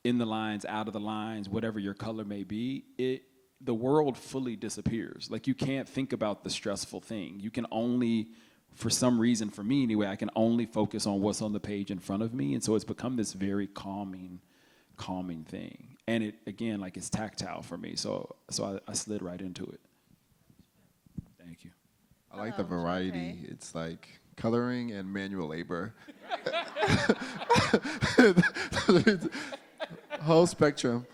in the lines, out of the lines, whatever your color may be, the world fully disappears. You can't think about the stressful thing. You can only, for some reason, for me anyway, I can only focus on what's on the page in front of me. And so it's become this very calming thing. And it, again, it's tactile for me. So I slid right into it. Thank you. I like the variety. It's coloring and manual labor. Whole spectrum.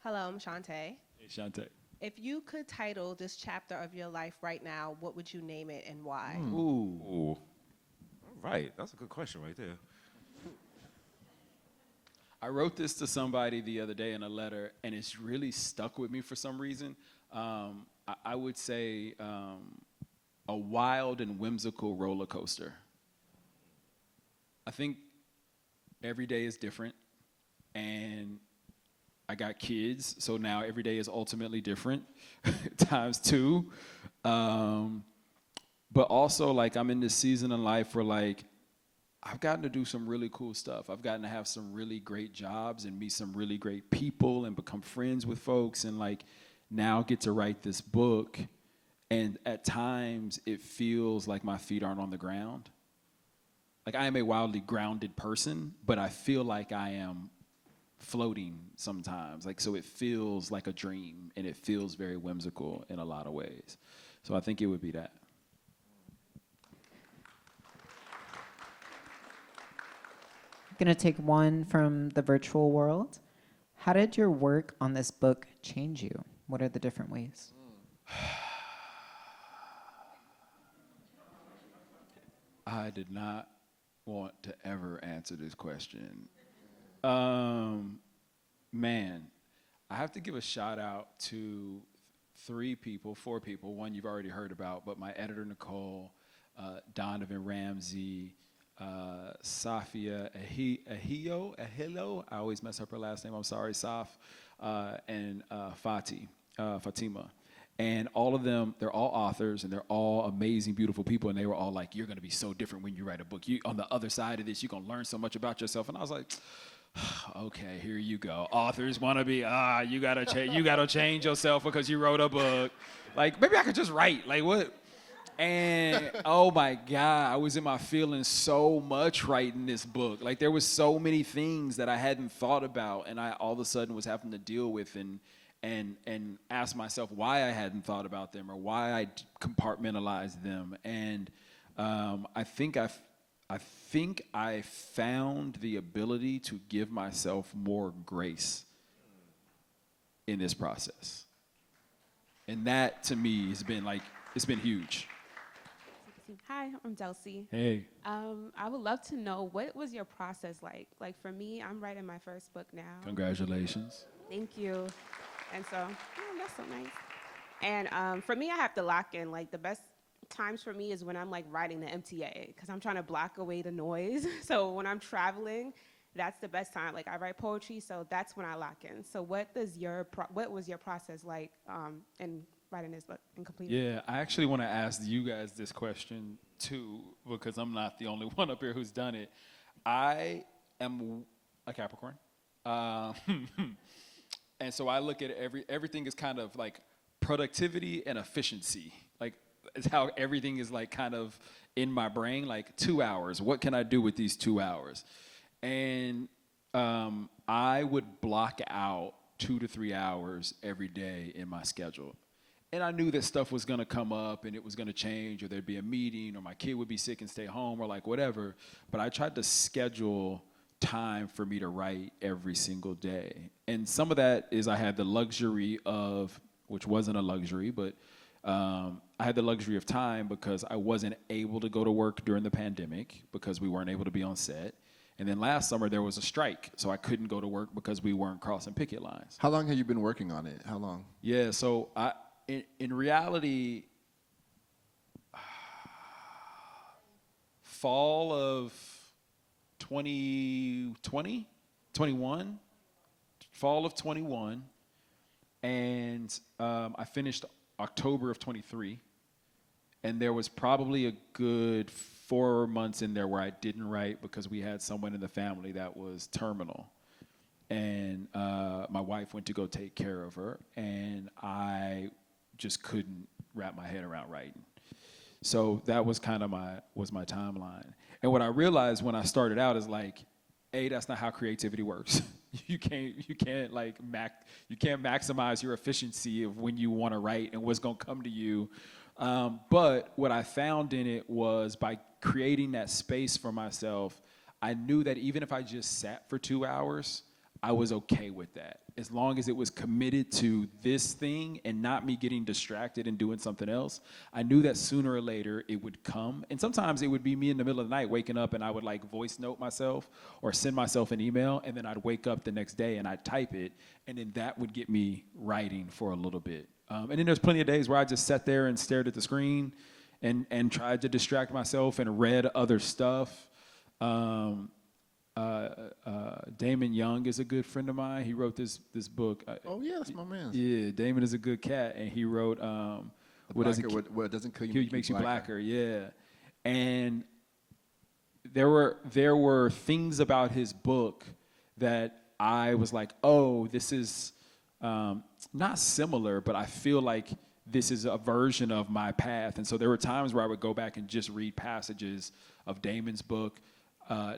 Hello, I'm Shantae. Hey, Shantae. If you could title this chapter of your life right now, what would you name it and why? Ooh. All Right, that's a good question right there. I wrote this to somebody the other day in a letter, and it's really stuck with me for some reason. I would say a wild and whimsical roller coaster. I think every day is different, and I got kids, so now every day is ultimately different, times two. But also, like, I'm in this season in life where, like, I've gotten to do some really cool stuff. I've gotten to have some really great jobs and meet some really great people and become friends with folks, and, like, now get to write this book. And at times, it feels like my feet aren't on the ground. Like, I am a wildly grounded person, but I feel like I am floating sometimes. Like, so it feels like a dream, and it feels very whimsical in a lot of ways. So I think it would be that. I'm going to take one from the virtual world. How did your work on this book change you? What are the different ways? I did not want to ever answer this question. Man, I have to give a shout out to 4 people. One you've already heard about, but my editor, Nicole, Donovan Ramsey, Safia Ahilo, I always mess up her last name, I'm sorry, Saf, and Fatima. And all of them, they're all authors, and they're all amazing, beautiful people, and they were all like, you're gonna be so different when you write a book. On the other side of this, you're gonna learn so much about yourself. And I was like, okay, here you go. Authors wanna be, you gotta change yourself because you wrote a book. Like, maybe I could just write, like what? And oh my God, I was in my feelings so much writing this book. Like, there was so many things that I hadn't thought about, and I all of a sudden was having to deal with and ask myself why I hadn't thought about them or why I compartmentalized them. And I think I found the ability to give myself more grace in this process. And that to me has been like, it's been huge. Hi, I'm Delcy. Hey. I would love to know, what was your process like? Like, for me, I'm writing my first book now. Congratulations. Thank you. And so, that's so nice. And for me, I have to lock in. Like, the best times for me is when I'm, like, writing the MTA, because I'm trying to block away the noise. So when I'm traveling, that's the best time. Like, I write poetry, so that's when I lock in. So what was your process like in writing this book and completing it? Yeah, I actually want to ask you guys this question too, because I'm not the only one up here who's done it. I am a Capricorn. And so I look at everything is kind of like productivity and efficiency. Like, it's how everything is like kind of in my brain, like 2 hours. What can I do with these 2 hours? And I would block out 2 to 3 hours every day in my schedule. And I knew that stuff was gonna come up and it was gonna change, or there'd be a meeting, or my kid would be sick and stay home, or like whatever. But I tried to schedule time for me to write every single day. And some of that is I had the luxury of, which wasn't a luxury, but I had the luxury of time because I wasn't able to go to work during the pandemic because we weren't able to be on set. And then last summer there was a strike, so I couldn't go to work because we weren't crossing picket lines. How long have you been working on it? How long? Yeah, so in reality, fall of 2020, 21, fall of 21, and I finished October of 23, and there was probably a good 4 months in there where I didn't write because we had someone in the family that was terminal, and my wife went to go take care of her, and I just couldn't wrap my head around writing. So that was kind of my timeline. And what I realized when I started out is like, that's not how creativity works. you can't maximize your efficiency of when you want to write and what's going to come to you. But what I found in it was by creating that space for myself, I knew that even if I just sat for 2 hours, I was okay with that. as long as it was committed to this thing and not me getting distracted and doing something else, I knew that sooner or later it would come. And sometimes it would be me in the middle of the night waking up and I would like voice note myself or send myself an email, and then I'd wake up the next day and I'd type it, and then that would get me writing for a little bit. And then there's plenty of days where I just sat there and stared at the screen and tried to distract myself and read other stuff. Damon Young is a good friend of mine. He wrote this book. Oh yeah, that's my man. Yeah, Damon is a good cat, and he wrote what doesn't kill you makes you blacker. Yeah, and there were things about his book that I was like, oh, this is not similar, but I feel like this is a version of my path. And so there were times where I would go back and just read passages of Damon's book.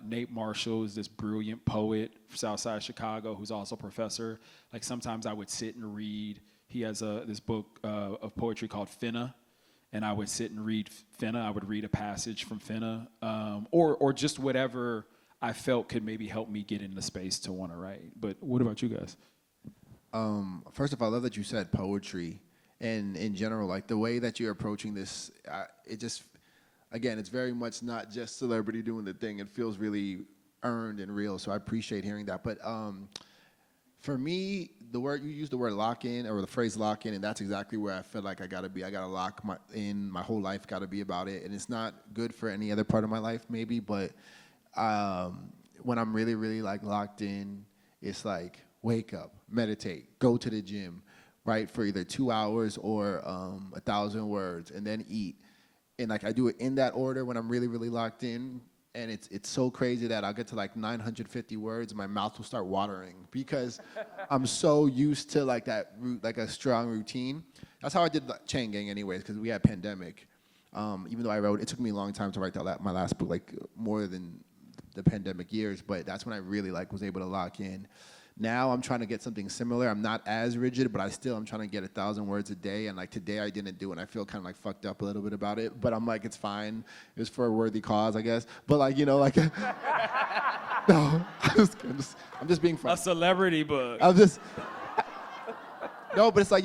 Nate Marshall is this brilliant poet from Southside Chicago who's also a professor. Like sometimes I would sit and read. He has this book of poetry called Finna, and I would sit and read Finna. I would read a passage from Finna, or just whatever I felt could maybe help me get in the space to want to write. But what about you guys? First of all, I love that you said poetry, and in general, like the way that you're approaching this, it just, again, it's very much not just celebrity doing the thing. It feels really earned and real, so I appreciate hearing that. But for me, you used the word lock in, or the phrase lock in, and that's exactly where I feel like I gotta be. I gotta lock my whole life gotta be about it, and it's not good for any other part of my life maybe, but when I'm really, really like locked in, it's like wake up, meditate, go to the gym, write for either 2 hours or 1,000 words, and then eat. And like I do it in that order when I'm really, really locked in. And it's so crazy that I'll get to like 950 words and my mouth will start watering because I'm so used to like that, like a strong routine. That's how I did Chain Gang anyways, because we had pandemic. Even though it took me a long time to write my last book, like more than the pandemic years, but that's when I really like was able to lock in. Now I'm trying to get something similar. I'm not as rigid, but I'm trying to get 1,000 words a day. And like today I didn't do it. And I feel kind of like fucked up a little bit about it, but I'm like, it's fine. It was for a worthy cause, I guess. But like, you know, like, no, I'm just being funny. A celebrity book. No, but it's like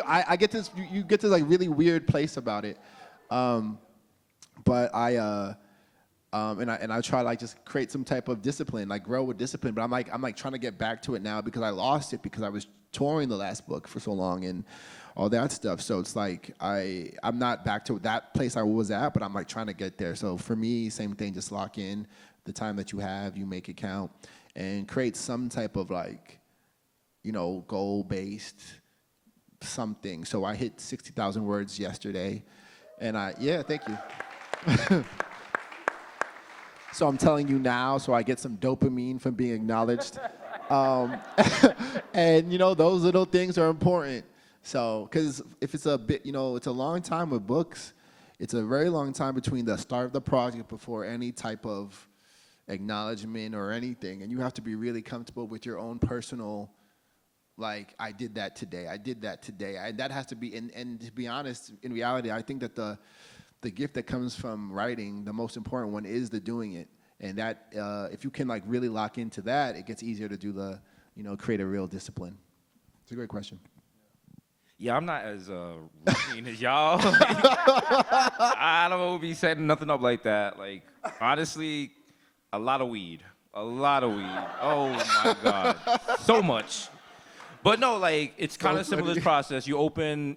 I get this, you get this like really weird place about it. But I try to like just create some type of discipline, like grow with discipline. But I'm like trying to get back to it now because I lost it because I was touring the last book for so long and all that stuff. So it's like I'm not back to that place I was at, but I'm like trying to get there. So for me, same thing, just lock in the time that you have, you make it count, and create some type of like, you know, goal-based something. So I hit 60,000 words yesterday, and thank you. So I'm telling you now, so I get some dopamine from being acknowledged. And you know, those little things are important. So, because if it's a bit, you know, it's a long time with books. It's a very long time between the start of the project before any type of acknowledgement or anything. And you have to be really comfortable with your own personal, like, I did that today. That has to be, and to be honest, in reality, I think that the gift that comes from writing, the most important one is the doing it. And that, if you can like really lock into that, it gets easier to do create a real discipline. It's a great question. Yeah, I'm not as routine as y'all. I don't be setting nothing up like that. Like, honestly, a lot of weed. Oh my God, so much. But no, like, it's kind of simple, this process. You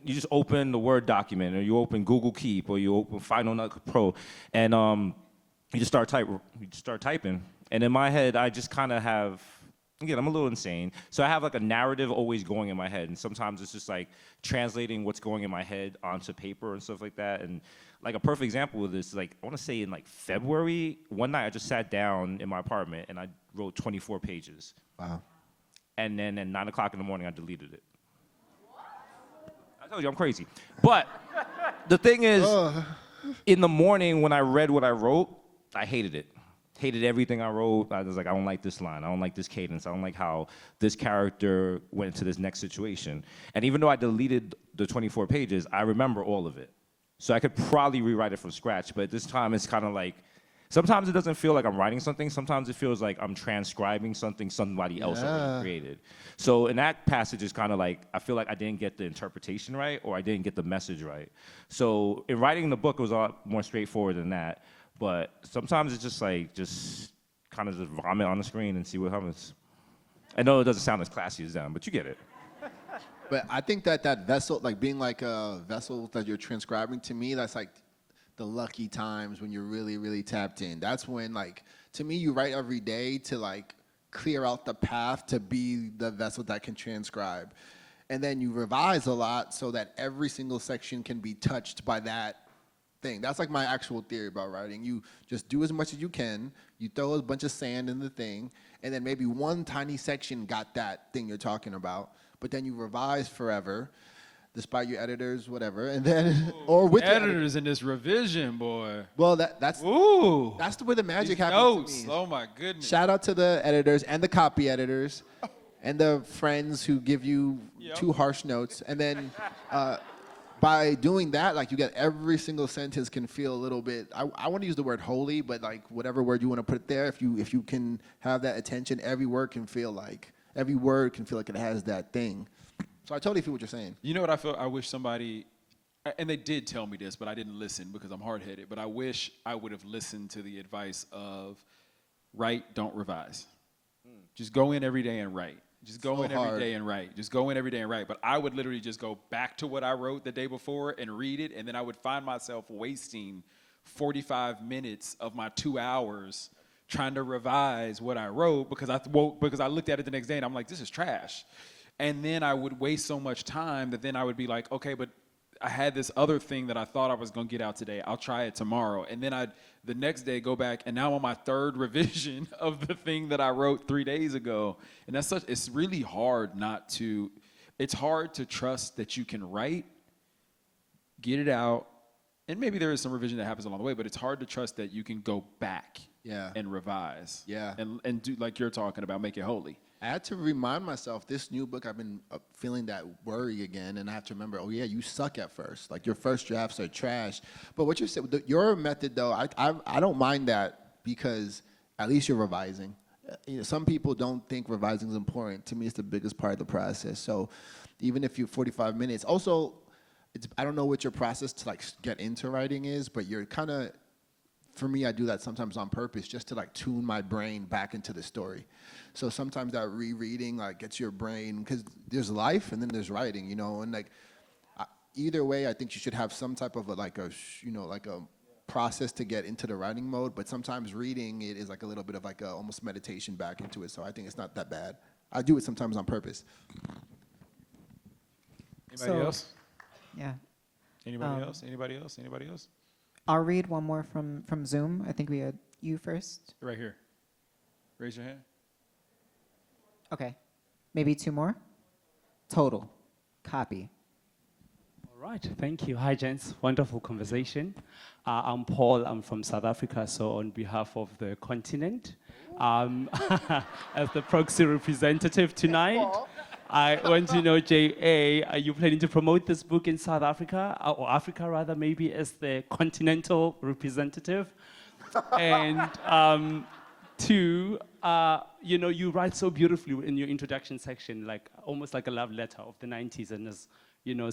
just open the Word document, or you open Google Keep, or you open Final Cut Pro, and you just start typing. And in my head, I just kind of have, again, I'm a little insane, so I have like a narrative always going in my head, and sometimes it's just like translating what's going in my head onto paper and stuff like that. And like a perfect example of this, like I want to say in like February, one night I just sat down in my apartment and I wrote 24 pages. Wow. And then at 9 o'clock in the morning, I deleted it. I told you, I'm crazy. But the thing is, in the morning when I read what I wrote, I hated it. Hated everything I wrote. I was like, I don't like this line. I don't like this cadence. I don't like how this character went into this next situation. And even though I deleted the 24 pages, I remember all of it. So I could probably rewrite it from scratch. But at this time, it's kind of like, Sometimes it doesn't feel like I'm writing something. Sometimes it feels like I'm transcribing something somebody else already created. So in that passage, it's kind of like, I feel like I didn't get the interpretation right, or I didn't get the message right. So in writing the book, it was a lot more straightforward than that. But sometimes it's just like, just kind of just vomit on the screen and see what happens. I know it doesn't sound as classy as them, but you get it. But I think that vessel, like being like a vessel that you're transcribing, to me, that's like the lucky times when you're really, really tapped in. That's when, like, to me, you write every day to like clear out the path to be the vessel that can transcribe. And then you revise a lot so that every single section can be touched by that thing. That's like my actual theory about writing. You just do as much as you can, you throw a bunch of sand in the thing, and then maybe one tiny section got that thing you're talking about, but then you revise forever, despite your editors, whatever, and then, or with editors in this revision, boy. Well, that's the way the magic happens to me. Oh my goodness. Shout out to the editors and the copy editors and the friends who give you too harsh notes. And then by doing that, like, you get every single sentence can feel a little bit, I want to use the word holy, but like whatever word you want to put there, if you can have that attention, every word can feel like it has that thing. So I totally feel what you're saying. You know what I feel? I wish somebody, and they did tell me this, but I didn't listen because I'm hard-headed, but I wish I would have listened to the advice of write, don't revise. Just go in every day and write. Just go in every day and write. Just go in every day and write. But I would literally just go back to what I wrote the day before and read it, and then I would find myself wasting 45 minutes of my 2 hours trying to revise what I wrote because I looked at it the next day and I'm like, this is trash. And then I would waste so much time that then I would be like, okay, but I had this other thing that I thought I was going to get out today. I'll try it tomorrow. And then I'd the next day go back, and now I'm on my third revision of the thing that I wrote 3 days ago. And it's really hard it's hard to trust that you can write, get it out, and maybe there is some revision that happens along the way, but it's hard to trust that you can go back and revise. And do like you're talking about, make it holy. I had to remind myself, this new book, I've been feeling that worry again, and I have to remember, oh yeah, you suck at first. Like, your first drafts are trash. But what you said, your method though, I don't mind that because at least you're revising. Some people don't think revising is important. To me, it's the biggest part of the process. So even if you're 45 minutes, also, I don't know what your process to like get into writing is, but you're kind of, for me, I do that sometimes on purpose just to like tune my brain back into the story. So sometimes that rereading like gets your brain, because there's life and then there's writing, and like either way, I think you should have some type of a process to get into the writing mode. But sometimes reading it is like a little bit of like almost meditation back into it. So I think it's not that bad. I do it sometimes on purpose. Anybody else? Yeah. Anybody else? Anybody else? Anybody else? I'll read one more from Zoom. I think we had you first. Right here. Raise your hand. Okay. Maybe two more? Total. Copy. All right. Thank you. Hi, gents. Wonderful conversation. I'm Paul. I'm from South Africa. So on behalf of the continent, as the proxy representative tonight, I want to know, J.A., are you planning to promote this book in South Africa, or Africa rather, maybe as the continental representative? And two, you write so beautifully in your introduction section, like almost like a love letter of the 90s. And as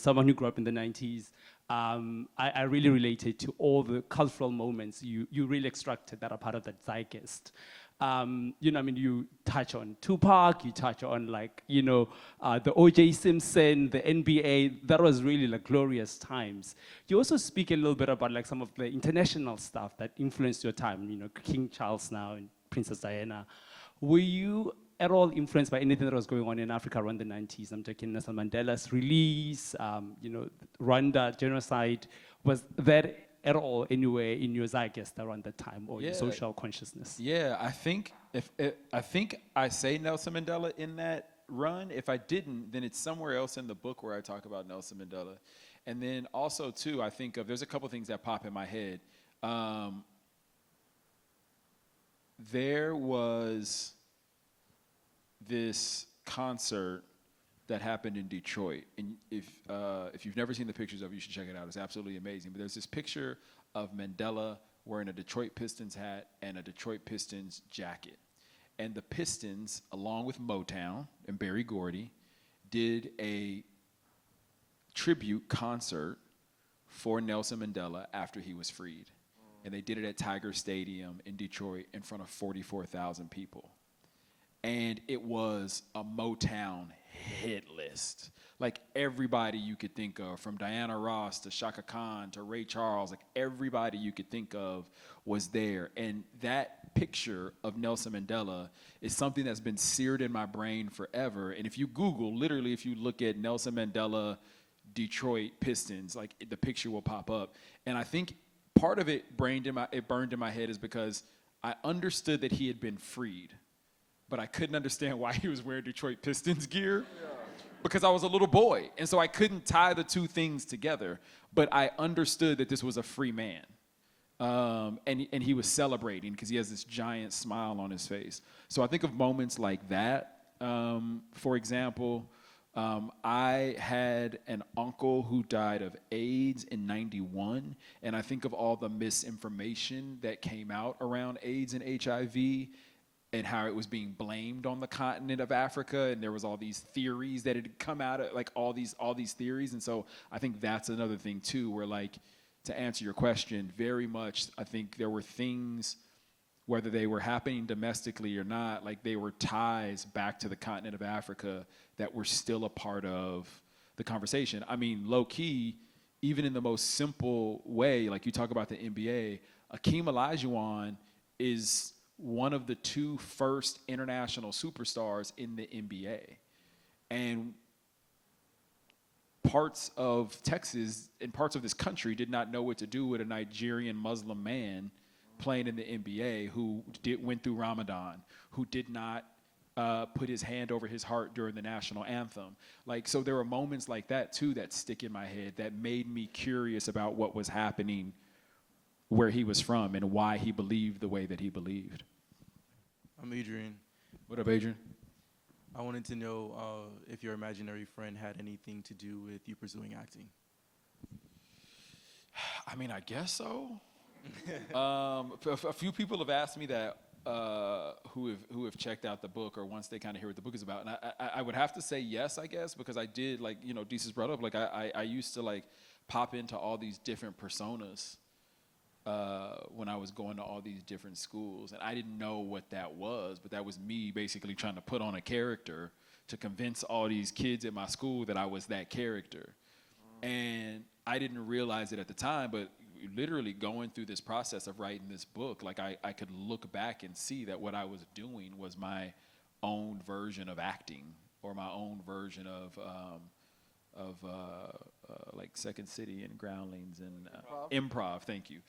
someone who grew up in the 90s, I really related to all the cultural moments you really extracted that are part of that zeitgeist. You touch on Tupac, you touch on the O.J. Simpson, the NBA. That was really like glorious times. You also speak a little bit about like some of the international stuff that influenced your time. King Charles now and Princess Diana. Were you at all influenced by anything that was going on in Africa around the 90s? I'm talking Nelson Mandela's release, Rwanda genocide. Was that at all anywhere in your zeitgeist around that time, or your social consciousness? Yeah, I think I say Nelson Mandela in that run. If I didn't, then it's somewhere else in the book where I talk about Nelson Mandela. And then also too, I think there's a couple things that pop in my head. There was this concert that happened in Detroit, and if you've never seen the pictures of it, you should check it out. It's absolutely amazing. But there's this picture of Mandela wearing a Detroit Pistons hat and a Detroit Pistons jacket. And the Pistons, along with Motown and Berry Gordy, did a tribute concert for Nelson Mandela after he was freed. And they did it at Tiger Stadium in Detroit in front of 44,000 people. And it was a Motown hit list. Like everybody you could think of, from Diana Ross to Shaka Khan to Ray Charles, like everybody you could think of was there. And that picture of Nelson Mandela is something that's been seared in my brain forever. And if you Google, literally if you look at Nelson Mandela, Detroit Pistons, like the picture will pop up. And I think part of it burned in my head is because I understood that he had been freed, but I couldn't understand why he was wearing Detroit Pistons gear. Because I was a little boy, and so I couldn't tie the two things together. But I understood that this was a free man, and he was celebrating because he has this giant smile on his face. So I think of moments like that. For example, I had an uncle who died of AIDS in '91, and I think of all the misinformation that came out around AIDS and HIV, and how it was being blamed on the continent of Africa, and there was all these theories that had come out of, like all these theories. And so I think that's another thing too, where, like, to answer your question, very much I think there were things, whether they were happening domestically or not, like they were ties back to the continent of Africa that were still a part of the conversation. I mean, low key, even in the most simple way, like you talk about the NBA, Akeem Olajuwon is one of the two first international superstars in the NBA. And parts of Texas and parts of this country did not know what to do with a Nigerian Muslim man playing in the NBA who went through Ramadan, who did not put his hand over his heart during the national anthem. Like, so there were moments like that too that stick in my head that made me curious about what was happening where he was from and why he believed the way that he believed. I'm Adrian. What up, Adrian? I wanted to know if your imaginary friend had anything to do with you pursuing acting. I mean, I guess so. A few people have asked me that who have checked out the book, or once they kind of hear what the book is about. And I would have to say yes, I guess, because I did, like, you know, Desus brought up, like, I used to, like, pop into all these different personas when I was going to all these different schools. And I didn't know what that was, but that was me basically trying to put on a character to convince all these kids at my school that I was that character. And I didn't realize it at the time, but literally going through this process of writing this book, like I could look back and see that what I was doing was my own version of acting, or my own version of like Second City and Groundlings and improv. Thank you.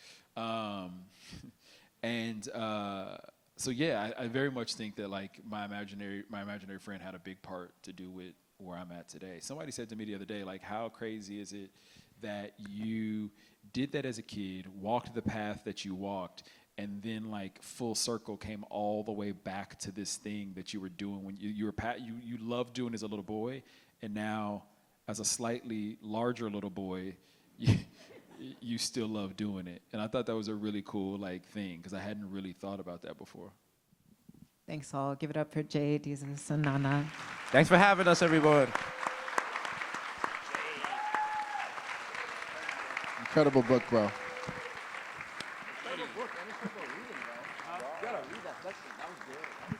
So yeah, I very much think that, like, my imaginary friend had a big part to do with where I'm at today. Somebody said to me the other day, like, how crazy is it that you did that as a kid, walked the path that you walked, and then, like, full circle came all the way back to this thing that you were doing when you loved doing as a little boy, and now as a slightly larger little boy, you still love doing it. And I thought that was a really cool, like, thing, because I hadn't really thought about that before. Thanks all. Give it up for Jay, Desus, and Nana. Thanks for having us, everyone. Incredible book, bro. Incredible book. And it's people reading, bro. You gotta read that section. That was good.